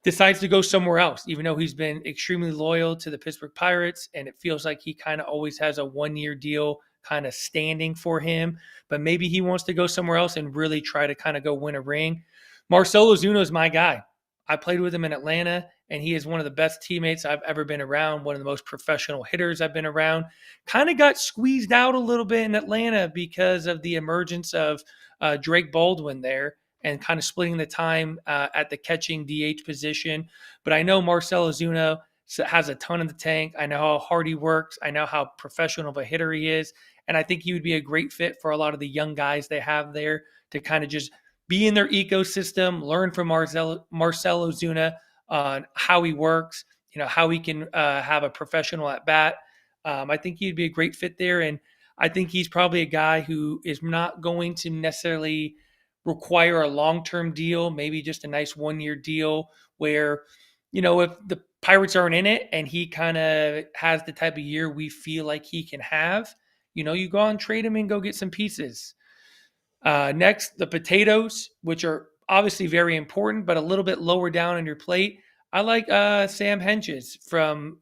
decides to go somewhere else, even though he's been extremely loyal to the Pittsburgh Pirates, and it feels like he kind of always has a 1-year deal kind of standing for him, but maybe he wants to go somewhere else and really try to kind of go win a ring. Marcell Ozuna is my guy. I played with him in Atlanta, and he is one of the best teammates I've ever been around, one of the most professional hitters I've been around. Kind of got squeezed out a little bit in Atlanta because of the emergence of Drake Baldwin there and kind of splitting the time at the catching DH position. But I know Marcell Ozuna has a ton in the tank. I know how hard he works. I know how professional of a hitter he is. And I think he would be a great fit for a lot of the young guys they have there to kind of just be in their ecosystem, learn from Marcell Ozuna on how he works, how he can have a professional at bat. I think he'd be a great fit there. And I think he's probably a guy who is not going to necessarily require a long-term deal, maybe just a nice 1-year deal where, if the Pirates aren't in it and he kind of has the type of year we feel like he can have, you go out and trade him and go get some pieces. Next, the potatoes, which are obviously very important, but a little bit lower down on your plate. I like Sam Hentges from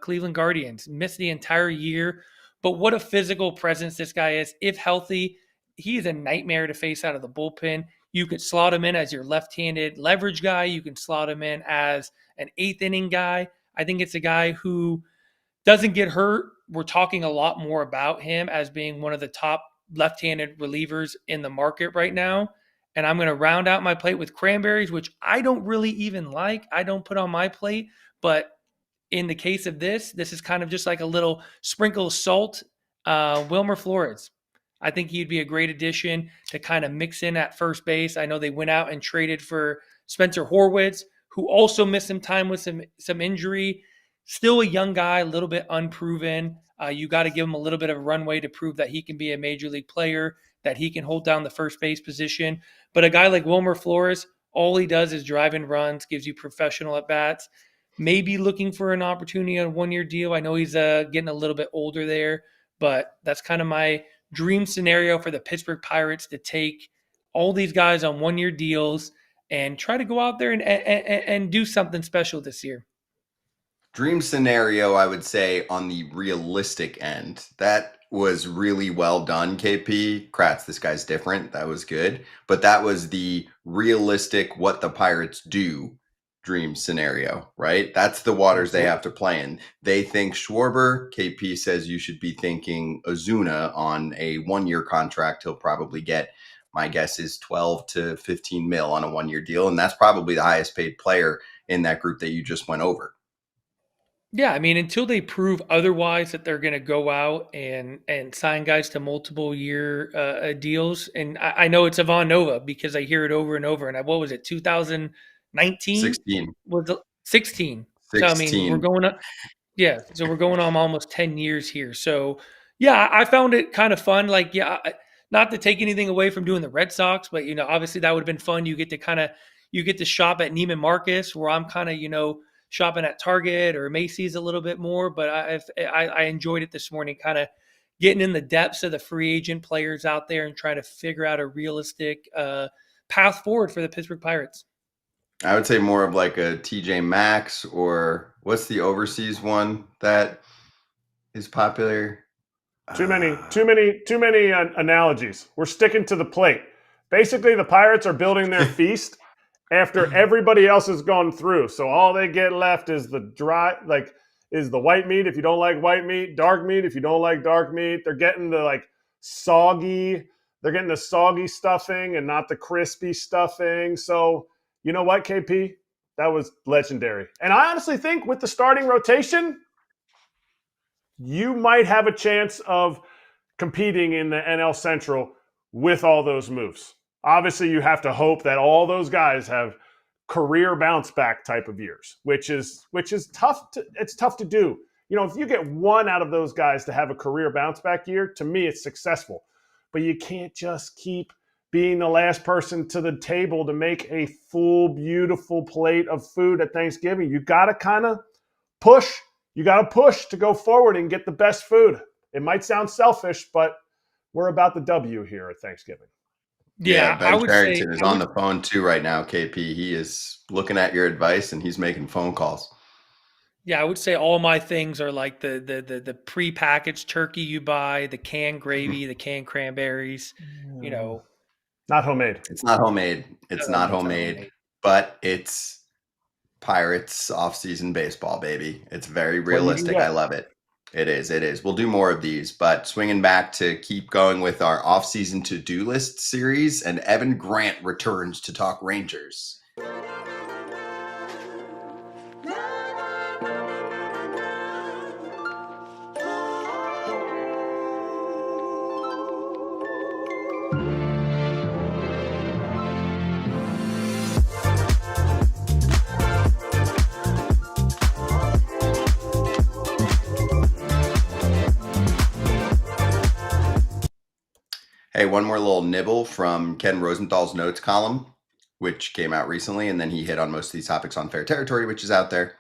Cleveland Guardians. Missed the entire year, but what a physical presence this guy is. If healthy, he is a nightmare to face out of the bullpen. You could slot him in as your left-handed leverage guy. You can slot him in as an eighth inning guy. I think it's a guy who doesn't get hurt. We're talking a lot more about him as being one of the top left-handed relievers in the market right now. And I'm going to round out my plate with cranberries, which I don't really even like. I don't put on my plate. But in the case of this is kind of just like a little sprinkle of salt. Wilmer Flores. I think he'd be a great addition to kind of mix in at first base. I know they went out and traded for Spencer Horwitz, who also missed some time with some injury. Still a young guy, a little bit unproven. You got to give him a little bit of a runway to prove that he can be a major league player, that he can hold down the first base position. But a guy like Wilmer Flores, all he does is drive in runs, gives you professional at-bats. Maybe looking for an opportunity on a one-year deal. I know he's getting a little bit older there, but that's kind of my dream scenario for the Pittsburgh Pirates, to take all these guys on one-year deals and try to go out there and do something special this year. Dream scenario, I would say, on the realistic end. That was really well done, KP. Kratz, this guy's different. That was good. But that was the realistic, what the Pirates do dream scenario, right? That's the waters they have to play in. They think Schwarber. KP says you should be thinking Ozuna on a one-year contract. He'll probably get, my guess is 12 to 15 mil on a one-year deal. And that's probably the highest paid player in that group that you just went over. Yeah, I mean, until they prove otherwise that they're going to go out and sign guys to multiple year deals. And I know it's Ivan Nova because I hear it over and over. And what was it, 2019? 16. Was it 16? So, I mean, we're going up. Yeah, so we're going on almost 10 years here. So, yeah, I found it kind of fun. Like, yeah, not to take anything away from doing the Red Sox, but, obviously that would have been fun. You get to shop at Neiman Marcus, where I'm kind of, shopping at Target or Macy's a little bit more, but I enjoyed it this morning, kind of getting in the depths of the free agent players out there and trying to figure out a realistic path forward for the Pittsburgh Pirates. I would say more of like a TJ Maxx, or what's the overseas one that is popular? Too many analogies. We're sticking to the plate. Basically, the Pirates are building their feast after everybody else has gone through. So all they get left is the white meat if you don't like white meat, dark meat if you don't like dark meat. They're getting the soggy stuffing and not the crispy stuffing. So you know what, KP? That was legendary. And I honestly think with the starting rotation, you might have a chance of competing in the NL Central with all those moves. Obviously, you have to hope that all those guys have career bounce back type of years, which is tough. It's tough to do. If you get one out of those guys to have a career bounce back year, to me, it's successful. But you can't just keep being the last person to the table to make a full, beautiful plate of food at Thanksgiving. You got to kind of push. You got to push to go forward and get the best food. It might sound selfish, but we're about the W here at Thanksgiving. Yeah, Ben Carrington is on the phone too right now, KP. He is looking at your advice and he's making phone calls. Yeah, I would say all my things are like the pre-packaged turkey you buy, the canned gravy, the canned cranberries, Not homemade. It's not homemade. It's not homemade, but it's Pirates off-season baseball, baby. It's very realistic. I love it. It is. We'll do more of these, but swinging back to keep going with our off-season to-do list series, and Evan Grant returns to talk Rangers. Hey, one more little nibble from Ken Rosenthal's notes column, which came out recently, and then he hit on most of these topics on Fair Territory, which is out there.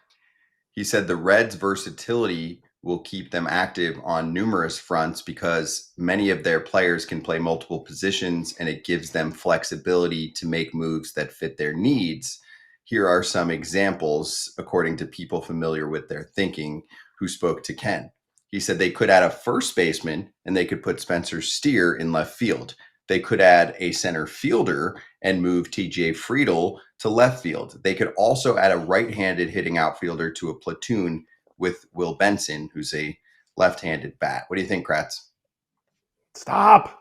He said the Reds' versatility will keep them active on numerous fronts because many of their players can play multiple positions and it gives them flexibility to make moves that fit their needs. Here are some examples, according to people familiar with their thinking who spoke to Ken. He said they could add a first baseman and they could put Spencer Steer in left field. They could add a center fielder and move TJ Friedl to left field. They could also add a right-handed hitting outfielder to a platoon with Will Benson, who's a left-handed bat. What do you think, Kratz? Stop.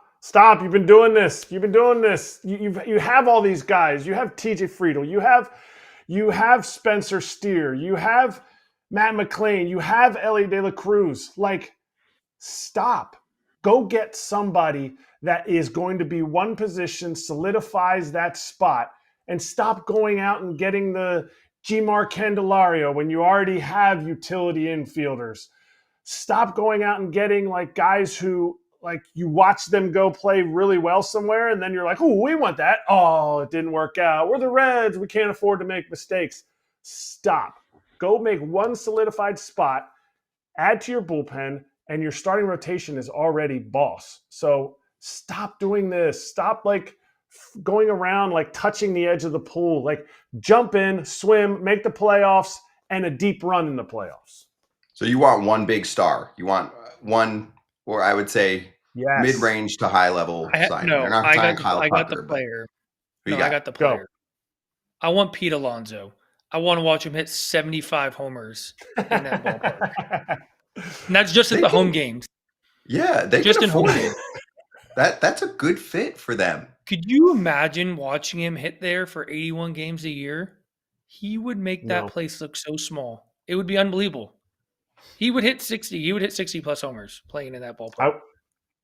You've been doing this. You have all these guys. You have TJ Friedl. You have Spencer Steer. You have Matt McLean. You have Ellie De La Cruz. Like, stop. Go get somebody that is going to be one position, solidifies that spot, and stop going out and getting the Gmar Candelario when you already have utility infielders. Stop going out and getting like guys who like you watch them go play really well somewhere and then you're like, oh, we want that. Oh, it didn't work out. We're the Reds. We can't afford to make mistakes. Stop. Go make one solidified spot, add to your bullpen, and your starting rotation is already boss. So stop doing this. Stop like going around like touching the edge of the pool. Like jump in, swim, make the playoffs, and a deep run in the playoffs. So you want one big star. You want one, or I would say mid-range to high-level signing. No, They're not I signing got Kyle Tucker, the player. No, I got the player. I want Pete Alonso. I want to watch him hit 75 homers in that ballpark. And that's just at the home games. Yeah, they just can in home afford games. That's a good fit for them. Could you imagine watching him hit there for 81 games a year? He would make that place look so small. It would be unbelievable. He would hit 60. He would hit 60 plus homers playing in that ballpark.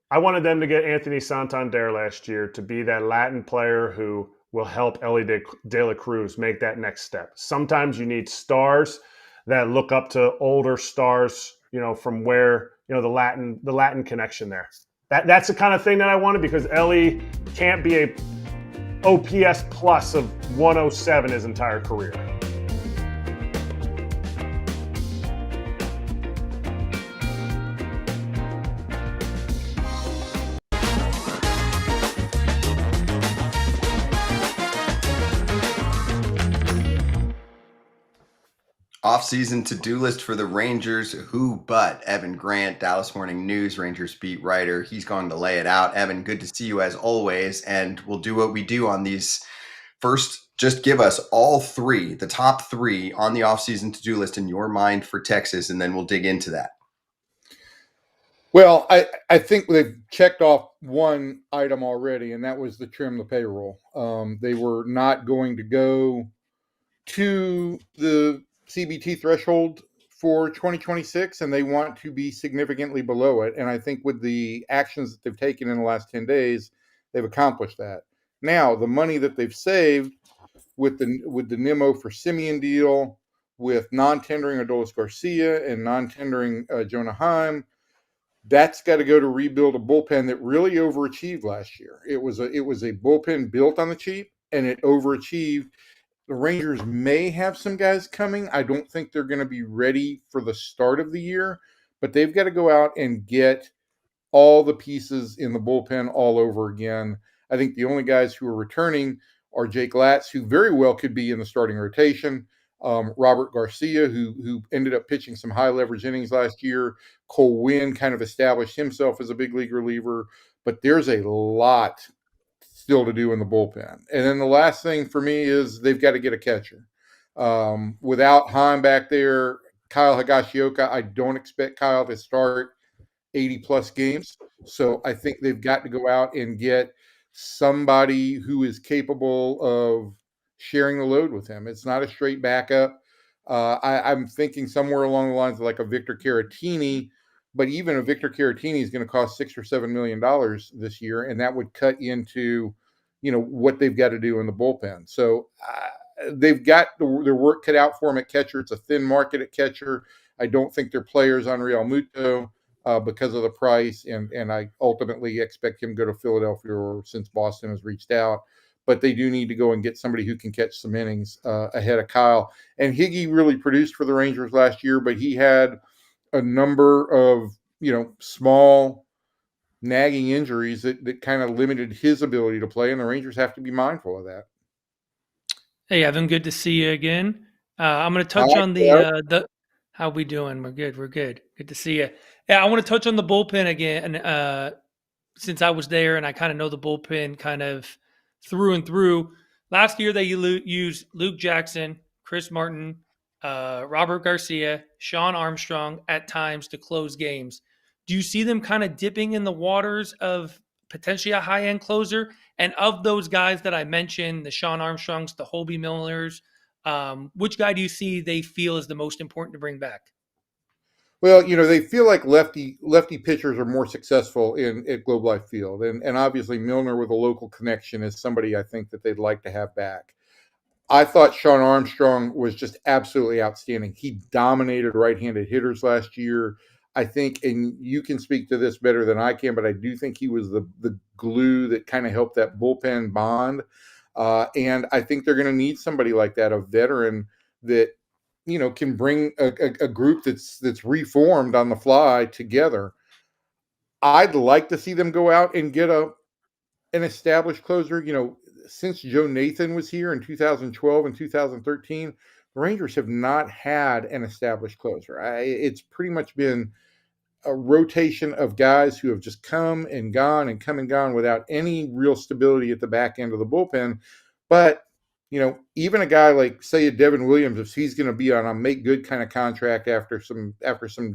I wanted them to get Anthony Santander last year to be that Latin player who will help Ellie De La Cruz make that next step. Sometimes you need stars that look up to older stars, from where, the Latin connection there. That's the kind of thing that I wanted because Ellie can't be a OPS plus of 107 his entire career. Offseason to-do list for the Rangers. Who but Evan Grant, Dallas Morning News, Rangers beat writer. He's going to lay it out. Evan, good to see you as always. And we'll do what we do on these. First, just give us the top three on the offseason to-do list in your mind for Texas, and then we'll dig into that. Well, I think they've checked off one item already, and that was to trim the payroll. They were not going to go to the CBT threshold for 2026, and they want to be significantly below it. And I think with the actions that they've taken in the last 10 days, they've accomplished that. Now, the money that they've saved with the Nimmo for Simeon deal, with non-tendering Adolis García and non-tendering Jonah Heim, that's got to go to rebuild a bullpen that really overachieved last year. It was a bullpen built on the cheap, and it overachieved. The Rangers may have some guys coming. I don't think they're going to be ready for the start of the year, but they've got to go out and get all the pieces in the bullpen all over again. I think the only guys who are returning are Jake Latz, who very well could be in the starting rotation, Robert Garcia, who ended up pitching some high leverage innings last year. Cole Winn kind of established himself as a big league reliever, but there's a lot still to do in the bullpen. And then the last thing for me is they've got to get a catcher. Without Heim back there, Kyle Higashioka, I don't expect Kyle to start 80-plus games. So I think they've got to go out and get somebody who is capable of sharing the load with him. It's not a straight backup. I'm thinking somewhere along the lines of like a Victor Caratini, but even a Victor Caratini is going to cost $6 or $7 million this year, and that would cut into, what they've got to do in the bullpen. So they've got their work cut out for them at catcher. It's a thin market at catcher. I don't think their players on Real Muto because of the price, and I ultimately expect him to go to Philadelphia since Boston has reached out. But they do need to go and get somebody who can catch some innings ahead of Kyle. And Higgy really produced for the Rangers last year, but he had a number of, small nagging injuries that kind of limited his ability to play, and the Rangers have to be mindful of that. Hey, Evan, good to see you again. I'm going to touch on the how we doing? We're good. We're good. Good to see you. Yeah, I want to touch on the bullpen again. Since I was there and I kind of know the bullpen kind of through and through. Last year they used Luke Jackson, Chris Martin, Robert Garcia, Sean Armstrong at times to close games. Do you see them kind of dipping in the waters of potentially a high-end closer? And of those guys that I mentioned, the Sean Armstrongs, the Holby Millers, which guy do you see they feel is the most important to bring back? Well, they feel like lefty pitchers are more successful at Globe Life Field, and obviously Milner with a local connection is somebody I think that they'd like to have back. I thought Sean Armstrong was just absolutely outstanding. He dominated right-handed hitters last year. I think, and you can speak to this better than I can, but I do think he was the glue that kind of helped that bullpen bond. And I think they're going to need somebody like that, a veteran that can bring a group that's reformed on the fly together. I'd like to see them go out and get an established closer. Since Joe Nathan was here in 2012 and 2013, the Rangers have not had an established closer. It's pretty much been a rotation of guys who have just come and gone without any real stability at the back end of the bullpen. But even a guy like, say, a Devin Williams, if he's going to be on a make good kind of contract after some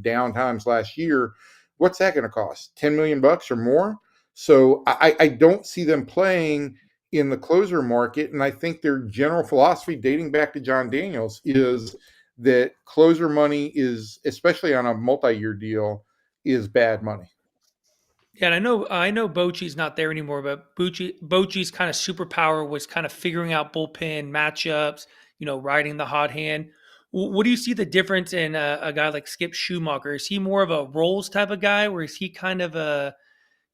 down times last year, what's that going to cost? $10 million or more? So I don't see them playing in the closer market. And I think their general philosophy dating back to John Daniels is that closer money is, especially on a multi-year deal, is bad money. Yeah, and I know Bochy's not there anymore, but Bochy's kind of superpower was kind of figuring out bullpen matchups, riding the hot hand. What do you see the difference in a guy like Skip Schumacher? Is he more of a roles type of guy, or is he kind of a,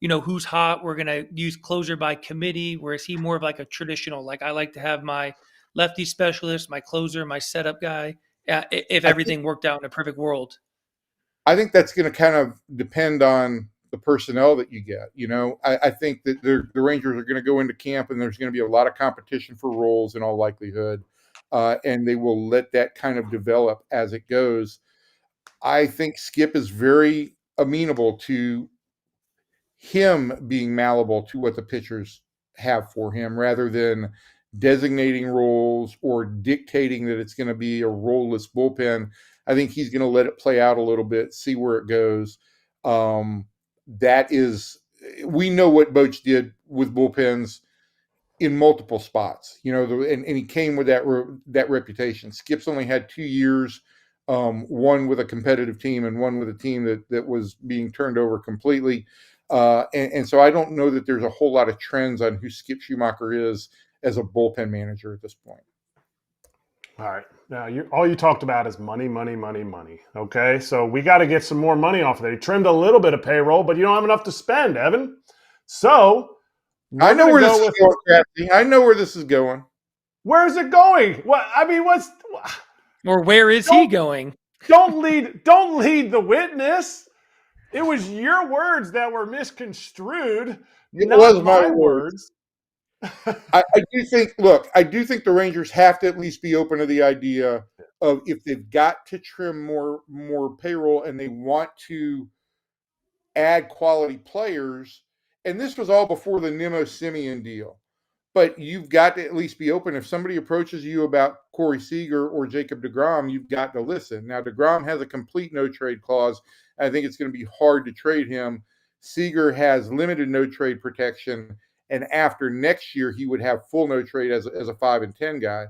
who's hot, we're going to use closer by committee, where is he more of like a traditional, like I like to have my lefty specialist, my closer, my setup guy, if everything worked out in a perfect world? I think that's going to kind of depend on the personnel that you get. I think that the Rangers are going to go into camp and there's going to be a lot of competition for roles in all likelihood. And they will let that kind of develop as it goes. I think Skip is very amenable to him being malleable to what the pitchers have for him rather than designating roles or dictating that it's going to be a role-less bullpen. I think he's going to let it play out a little bit, see where it goes. We know what Boch did with bullpens in multiple spots, and he came with that reputation. Skip's only had 2 years, one with a competitive team and one with a team that was being turned over completely. And so I don't know that there's a whole lot of trends on who Skip Schumacher is as a bullpen manager at this point. All right. Now, all you talked about is money, money, money, money. Okay? So we got to get some more money off of there. You trimmed a little bit of payroll, but you don't have enough to spend, Evan. So I know where this is going, Kathy. I know where this is going. Where is it going? Or where is he going? Don't lead the witness. It was your words that were misconstrued. It was my words. I do think the Rangers have to at least be open to the idea of, if they've got to trim more payroll and they want to add quality players, and this was all before the Nimmo Semien deal, but you've got to at least be open. If somebody approaches you about Corey Seager or Jacob deGrom, you've got to listen. Now, deGrom has a complete no-trade clause. I think it's going to be hard to trade him. Seager has limited no-trade protection, and after next year, he would have full no-trade as a 5 and 10 guy.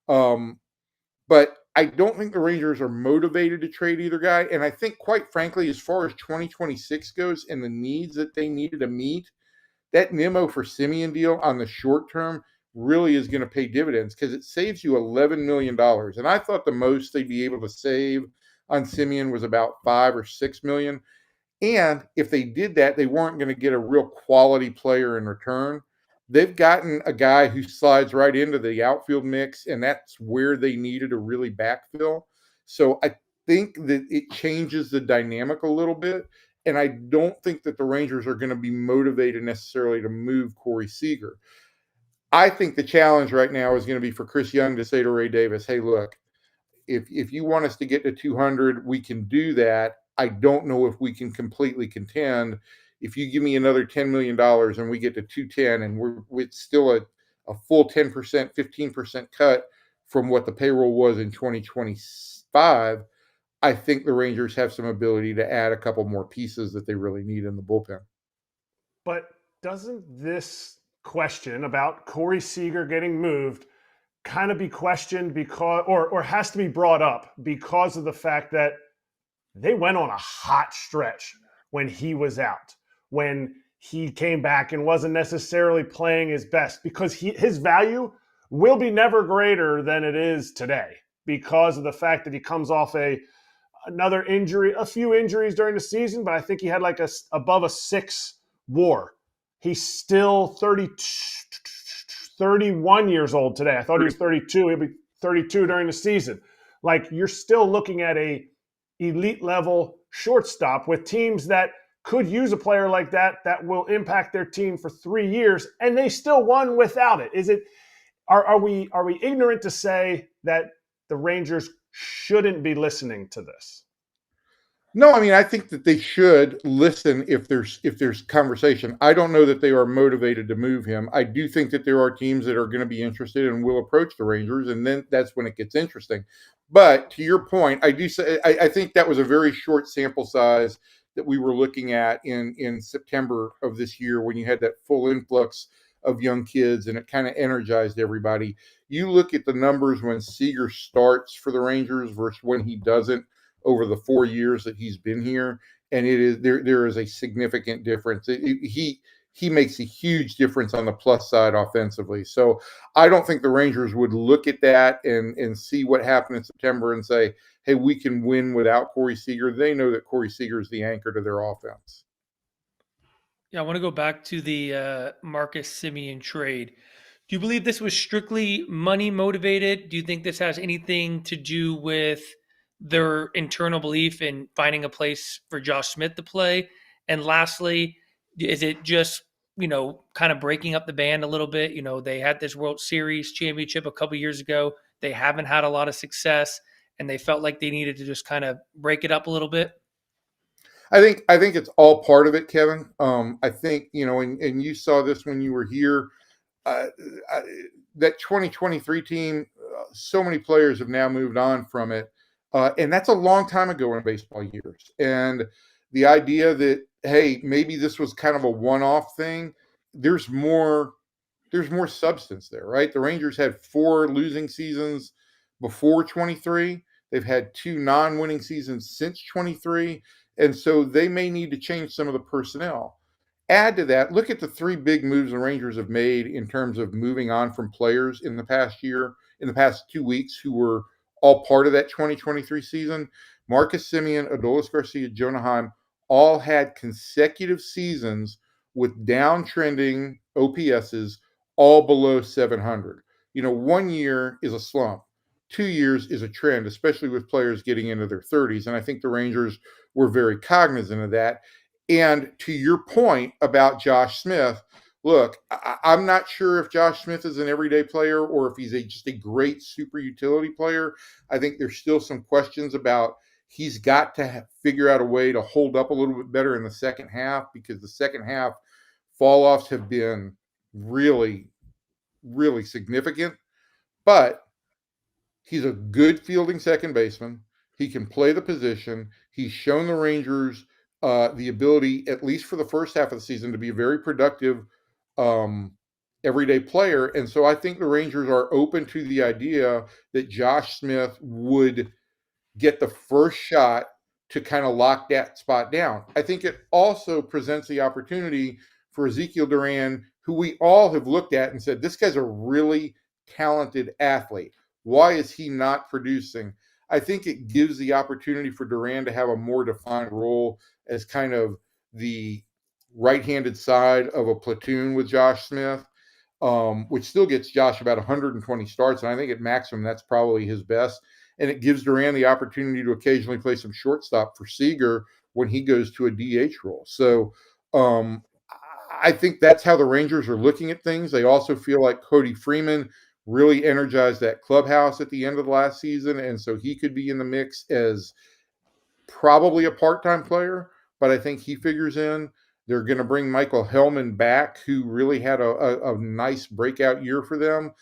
But I don't think the Rangers are motivated to trade either guy. And I think, quite frankly, as far as 2026 goes and the needs that they needed to meet, that Nimmo for Semien deal on the short term really is going to pay dividends because it saves you $11 million. And I thought the most they'd be able to save on Semien was about $5 or $6 million. And if they did that, they weren't going to get a real quality player in return. They've gotten a guy who slides right into the outfield mix, and that's where they needed to really backfill. So think that it changes the dynamic a little bit. And I don't think that the Rangers are going to be motivated necessarily to move Corey Seager. I think the challenge right now is going to be for Chris Young to say to Ray Davis, hey, look, if you want us to get to 200, we can do that. I don't know if we can completely contend. If you give me another $10 million and we get to 210 and it's still a full 10%, 15% cut from what the payroll was in 2025, I think the Rangers have some ability to add a couple more pieces that they really need in the bullpen. But doesn't this question about Corey Seager getting moved kind of be questioned because, or has to be brought up because of the fact that they went on a hot stretch when he was out, when he came back and wasn't necessarily playing his best, because his value will be never greater than it is today because of the fact that he comes off another injury, a few injuries during the season, but I think he had like above a 6 WAR. He's still 31 years old today. I thought he was 32. He'll be 32 during the season. Like, you're still looking at a elite level shortstop with teams that could use a player like that will impact their team for 3 years, and they still won without it. Are we ignorant to say that the Rangers shouldn't be listening to this? No, I mean, I think that they should listen if there's conversation. I don't know that they are motivated to move him. I do think that there are teams that are going to be interested and will approach the Rangers, and then that's when it gets interesting. But to your point, I think that was a very short sample size that we were looking at in September of this year when you had that full influx of young kids and it kind of energized everybody. You look at the numbers when Seager starts for the Rangers versus when he doesn't over the 4 years that he's been here, and it is there is a significant difference. He makes a huge difference on the plus side offensively. So I don't think the Rangers would look at that and see what happened in September and say, hey, we can win without Corey Seager. They know that Corey Seager is the anchor to their offense. Yeah, I want to go back to the Marcus Semien trade. Do you believe this was strictly money motivated? Do you think this has anything to do with their internal belief in finding a place for Josh Smith to play? And lastly, is it just, kind of breaking up the band a little bit? They had this World Series championship a couple years ago. They haven't had a lot of success, and they felt like they needed to just kind of break it up a little bit. I think it's all part of it, Kevin. I think, and you saw this when you were here, that 2023 team, so many players have now moved on from it. And that's a long time ago in baseball years. And the idea that, hey, maybe this was kind of a one-off thing, there's more substance there, right? The Rangers had 4 losing seasons before 23. They've had 2 non-winning seasons since 23. And so they may need to change some of the personnel. Add to that, look at the 3 big moves the Rangers have made in terms of moving on from players in the past 2 weeks who were all part of that 2023 season. Marcus Semien, Adolis García, Jonah Heim all had consecutive seasons with downtrending OPSs all below 700. 1 year is a slump. 2 years is a trend, especially with players getting into their 30s. And I think the Rangers were very cognizant of that. And to your point about Josh Smith, look, I'm not sure if Josh Smith is an everyday player or if he's just a great super utility player. I think there's still some questions about he's got to figure out a way to hold up a little bit better in the second half, because the second half fall-offs have been really, really significant. But he's a good fielding second baseman. He can play the position. He's shown the Rangers the ability, at least for the first half of the season, to be a very productive everyday player. And so I think the Rangers are open to the idea that Josh Smith would get the first shot to kind of lock that spot down. I think it also presents the opportunity for Ezekiel Duran, who we all have looked at and said, this guy's a really talented athlete. Why is he not producing? I think it gives the opportunity for Duran to have a more defined role as kind of the right-handed side of a platoon with Josh Smith, which still gets Josh about 120 starts. And I think at maximum, that's probably his best. and it gives Duran the opportunity to occasionally play some shortstop for Seager when he goes to a DH role. So I think that's how the Rangers are looking at things. They also feel like Cody Freeman really energized that clubhouse at the end of the last season, and so he could be in the mix as probably a part-time player, but I think he figures in. They're going to bring Michael Hellman back, who really had a nice breakout year for them.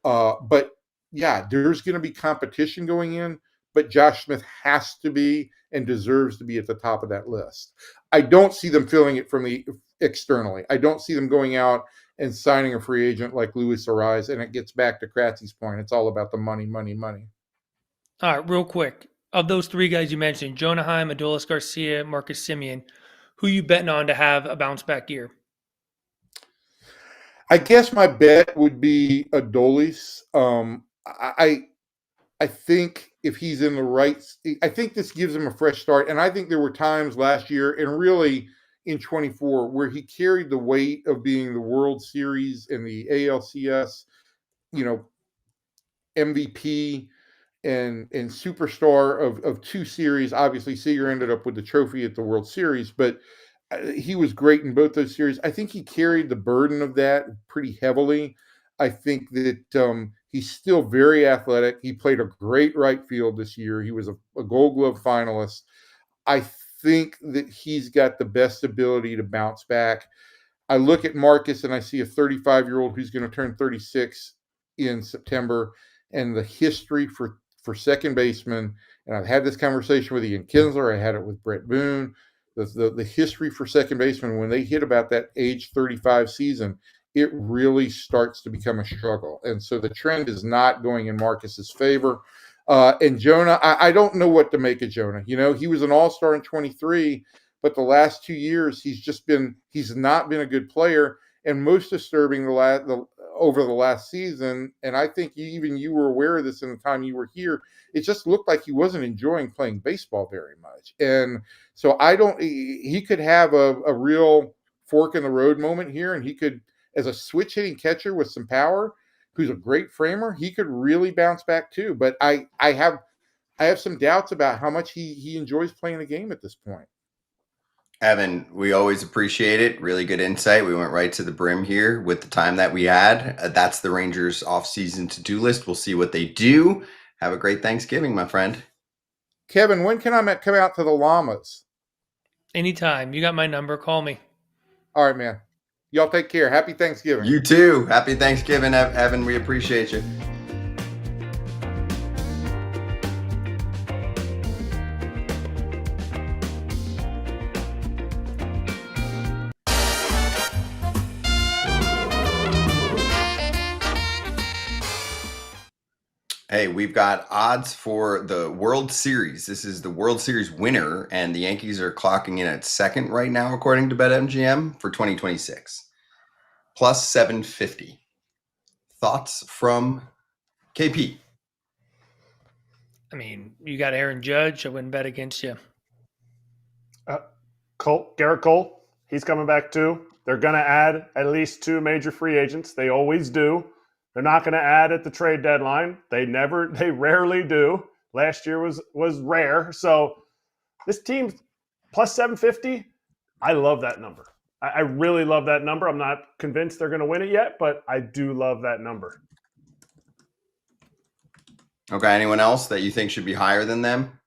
But yeah, there's going to be competition going in, but Josh Smith has to be and deserves to be at the top of that list. I don't see them filling it from the externally. I don't see them going out and signing a free agent like Luis Ariz, and it gets back to Kratz's point. It's all about the money, money, money. All right, real quick. Of those three guys you mentioned, Jonah Heim, Adolis García, Marcus Semien, who you betting on to have a bounce back year? I guess my bet would be Adolis. I think if he's in the right, I think this gives him a fresh start. And I think there were times last year and really in 24 where he carried the weight of being the World Series and the ALCS, MVP and superstar of two series. Obviously, Seager ended up with the trophy at the World Series, but he was great in both those series. I think he carried the burden of that pretty heavily. I think that he's still very athletic. He played a great right field this year. He was a Gold Glove finalist. I think that he's got the best ability to bounce back. I look at Marcus and I see a 35-year-old who's going to turn 36 in September, and the history for second baseman, and I've had this conversation with Ian Kinsler, I had it with Brett Boone, the history for second baseman, when they hit about that age 35 season, it really starts to become a struggle. And so the trend is not going in Marcus's favor. And Jonah, I don't know what to make of Jonah. He was an all-star in 23, but the last 2 years, he's not been a good player. And most disturbing over the last season, and I think even you were aware of this in the time you were here, it just looked like he wasn't enjoying playing baseball very much. And so he could have a real fork in the road moment here, and he could, as a switch hitting catcher with some power, who's a great framer, he could really bounce back too. But I have some doubts about how much he enjoys playing the game at this point. Evan, we always appreciate it. Really good insight. We went right to the brim here with the time that we had. That's the Rangers Offseason To-Do List. We'll see what they do. Have a great Thanksgiving, my friend. Kevin, when can I come out to the Llamas? Anytime. You got my number. Call me. All right, man. Y'all take care. Happy Thanksgiving. You too. Happy Thanksgiving, Evan. We appreciate you. Hey, we've got odds for the World Series. This is the World Series winner, and the Yankees are clocking in at second right now, according to BetMGM, for 2026. Plus 750. Thoughts from KP? I mean, you got Aaron Judge. I wouldn't bet against you. Garrett Cole, he's coming back too. They're going to add at least 2 major free agents. They always do. They're not going to add at the trade deadline. They rarely do. Last year was rare. So this team plus 750, I love that number. I really love that number. I'm not convinced they're going to win it yet, but I do love that number. Okay, anyone else that you think should be higher than them?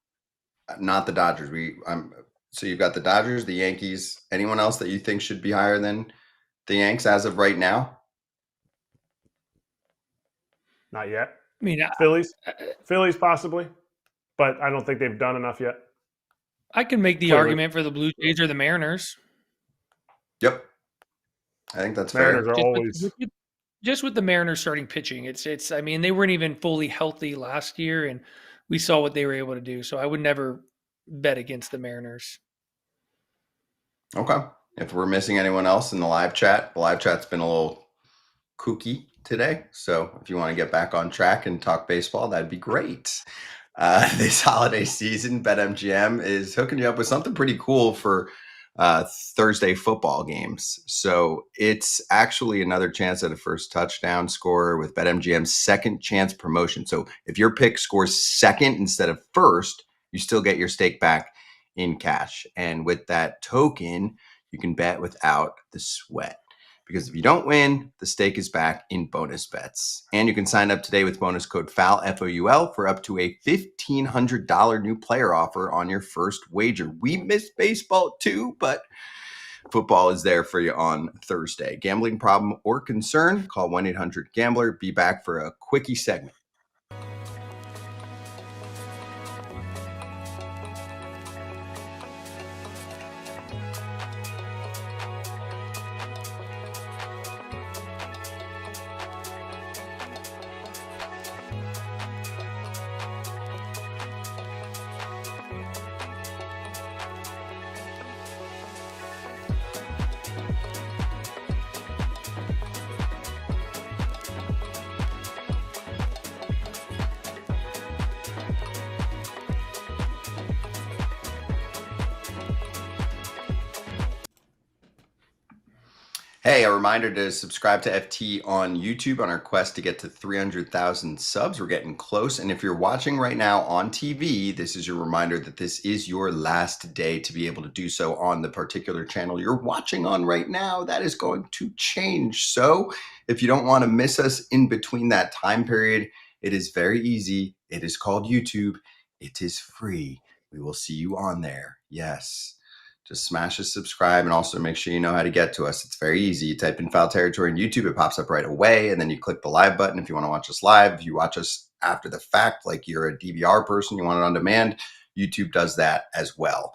Not the Dodgers. So you've got the Dodgers, the Yankees. Anyone else that you think should be higher than the Yanks as of right now? Not yet. I mean, Phillies possibly, but I don't think they've done enough yet. I can make the argument for the Blue Jays or the Mariners. Yep, I think that's Mariners fair. are always just with the Mariners starting pitching. It's. I mean, they weren't even fully healthy last year, and we saw what they were able to do. So I would never bet against the Mariners. Okay. If we're missing anyone else in the live chat's been a little kooky today. So if you want to get back on track and talk baseball, that'd be great. This holiday season, BetMGM is hooking you up with something pretty cool for Thursday football games. So it's actually another chance at a first touchdown scorer with BetMGM's second chance promotion. So if your pick scores second instead of first, you still get your stake back in cash. And with that token, you can bet without the sweat. Because if you don't win, the stake is back in bonus bets. And you can sign up today with bonus code FOUL, F-O-U-L, for up to a $1,500 new player offer on your first wager. We miss baseball too, but football is there for you on Thursday. Gambling problem or concern? Call 1-800-GAMBLER. Be back for a quickie segment. Hey, a reminder to subscribe to FT on YouTube on our quest to get to 300,000 subs. We're getting close. And if you're watching right now on TV, this is your reminder that this is your last day to be able to do so on the particular channel you're watching on right now. That is going to change. So if you don't want to miss us in between that time period, it is very easy. It is called YouTube. It is free. We will see you on there. Yes. Just smash a subscribe and also make sure you know how to get to us. It's very easy. You type in Foul Territory in YouTube, it pops up right away, and then you click the live button if you want to watch us live. If you watch us after the fact, like you're a DVR person, you want it on demand, YouTube does that as well.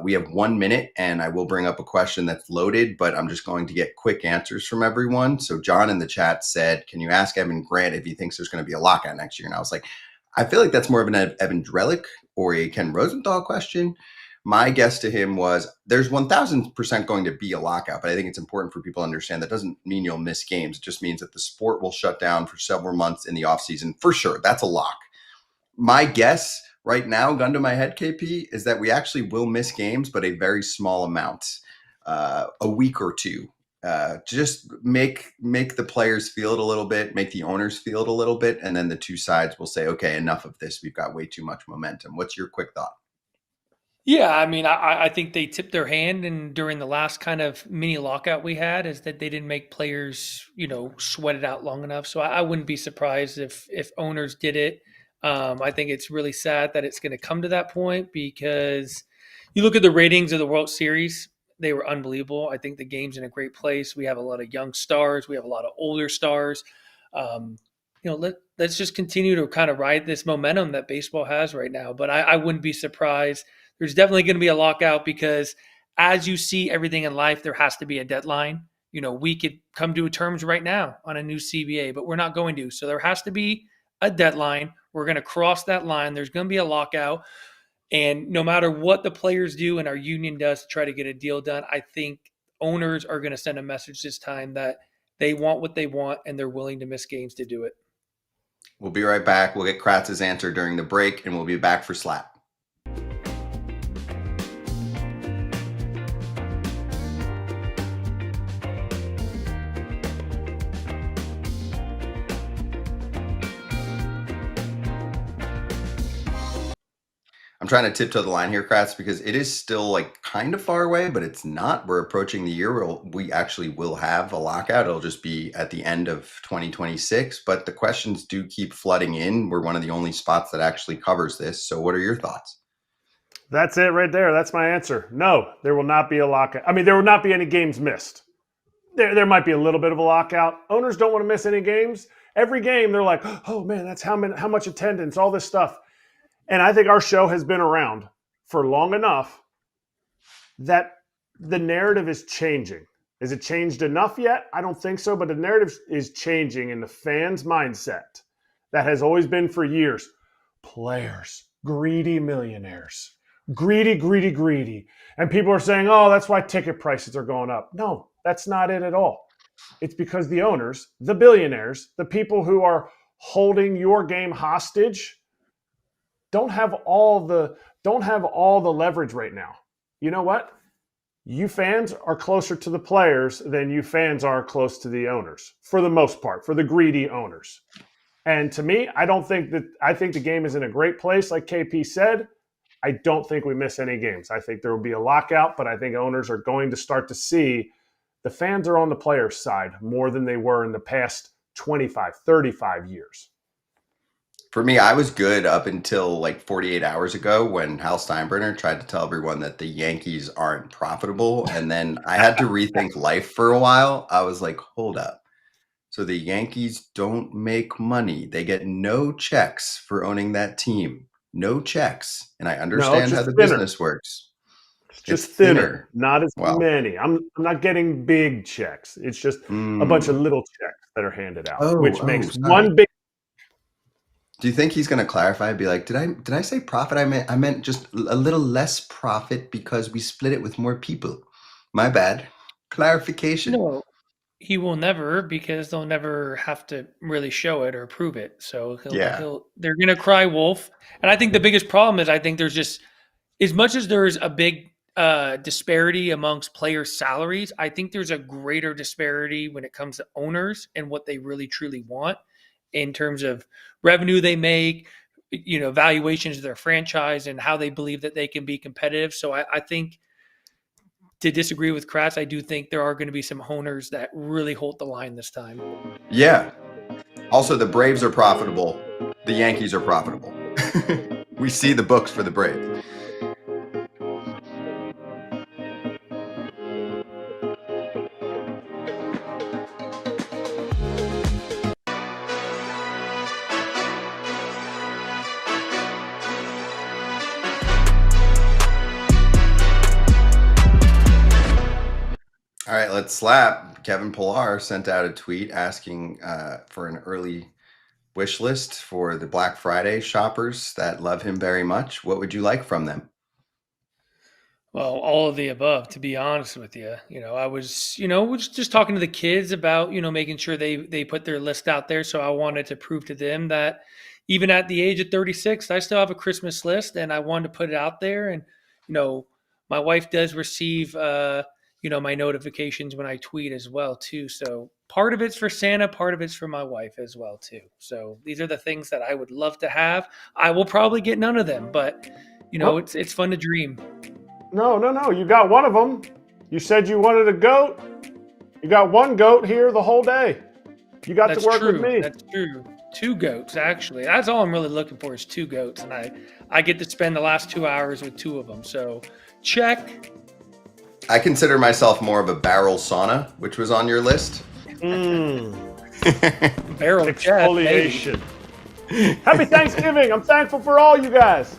We have 1 minute, and I will bring up a question that's loaded, but I'm just going to get quick answers from everyone. So John in the chat said, can you ask Evan Grant if he thinks there's going to be a lockout next year? And I was like, I feel like that's more of an Evan Drellick or a Ken Rosenthal question. My guess to him was there's 1,000% going to be a lockout, but I think it's important for people to understand that doesn't mean you'll miss games. It just means that the sport will shut down for several months in the offseason for sure. That's a lock. My guess right now, gun to my head, KP, is that we actually will miss games, but a very small amount, a week or two. Just make the players feel it a little bit, make the owners feel it a little bit, and then the two sides will say, okay, enough of this. We've got way too much momentum. What's your quick thought? Yeah, I mean, I think they tipped their hand, and during the last kind of mini lockout we had, is that they didn't make players, sweat it out long enough. So I wouldn't be surprised if owners did it. I think it's really sad that it's going to come to that point because you look at the ratings of the World Series, they were unbelievable. I think the game's in a great place. We have a lot of young stars. We have a lot of older stars. Let's just continue to kind of ride this momentum that baseball has right now. But I wouldn't be surprised. There's definitely going to be a lockout because as you see everything in life, there has to be a deadline. We could come to terms right now on a new CBA, but we're not going to. So there has to be a deadline. We're going to cross that line. There's going to be a lockout. And no matter what the players do and our union does to try to get a deal done, I think owners are going to send a message this time that they want what they want and they're willing to miss games to do it. We'll be right back. We'll get Kratz's answer during the break, and we'll be back for Slap. I'm trying to tiptoe the line here, Kratz, because it is still like kind of far away, but it's not. We're approaching the year where we actually will have a lockout. It'll just be at the end of 2026, but the questions do keep flooding in. We're one of the only spots that actually covers this. So what are your thoughts? That's it right there. That's my answer. No, there will not be a lockout. I mean, there will not be any games missed. There might be a little bit of a lockout. Owners don't want to miss any games. Every game, they're like, oh man, that's how much attendance, all this stuff. And I think our show has been around for long enough that the narrative is changing. Is it changed enough yet? I don't think so, but the narrative is changing in the fans' mindset that has always been for years. Players, greedy millionaires, greedy. And people are saying, oh, that's why ticket prices are going up. No, that's not it at all. It's because the owners, the billionaires, the people who are holding your game hostage don't have all the leverage right now. You know what? you fans are closer to the players than you fans are close to the owners, for the most part, for the greedy owners. And to me, I think the game is in a great place, like KP said. I don't think we miss any games. I think there will be a lockout, but I think owners are going to start to see the fans are on the players' side more than they were in the past 25, 35 years. For me, I was good up until like 48 hours ago when Hal Steinbrenner tried to tell everyone that the Yankees aren't profitable. And then I had to rethink life for a while. I was like, hold up. So the Yankees don't make money. They get no checks for owning that team. No checks. And I understand how the business works. It's just thinner, not as many. I'm not getting big checks. It's just a bunch of little checks that are handed out, which makes one big. Do you think he's going to clarify and be like, did I say profit? I meant just a little less profit because we split it with more people. My bad. Clarification. No, he will never, because they'll never have to really show it or prove it. So they're going to cry wolf. And I think the biggest problem is I think there's just, as much as there's a big disparity amongst players' salaries, I think there's a greater disparity when it comes to owners and what they really truly want in terms of revenue they make, valuations of their franchise and how they believe that they can be competitive. So I think, to disagree with Kratz, I do think there are going to be some owners that really hold the line this time. Yeah. Also, the Braves are profitable. The Yankees are profitable. We see the books for the Braves. All right, let's slap. Kevin Pillar sent out a tweet asking for an early wish list for the Black Friday shoppers that love him very much. What would you like from them? Well, all of the above, to be honest with you. I was just talking to the kids about, making sure they put their list out there. So I wanted to prove to them that even at the age of 36, I still have a Christmas list, and I wanted to put it out there. And, my wife does receive my notifications when I tweet as well too. So part of it's for Santa, part of it's for my wife as well too. So these are the things that I would love to have. I will probably get none of them, but it's fun to dream. No. You got one of them. You said you wanted a goat. You got one goat here the whole day. You got to work with me. That's true. 2 goats, actually. That's all I'm really looking for is 2 goats. And I get to spend the last 2 hours with 2 of them. So check. I consider myself more of a barrel sauna, which was on your list. Barrel exfoliation. Happy Thanksgiving. I'm thankful for all you guys.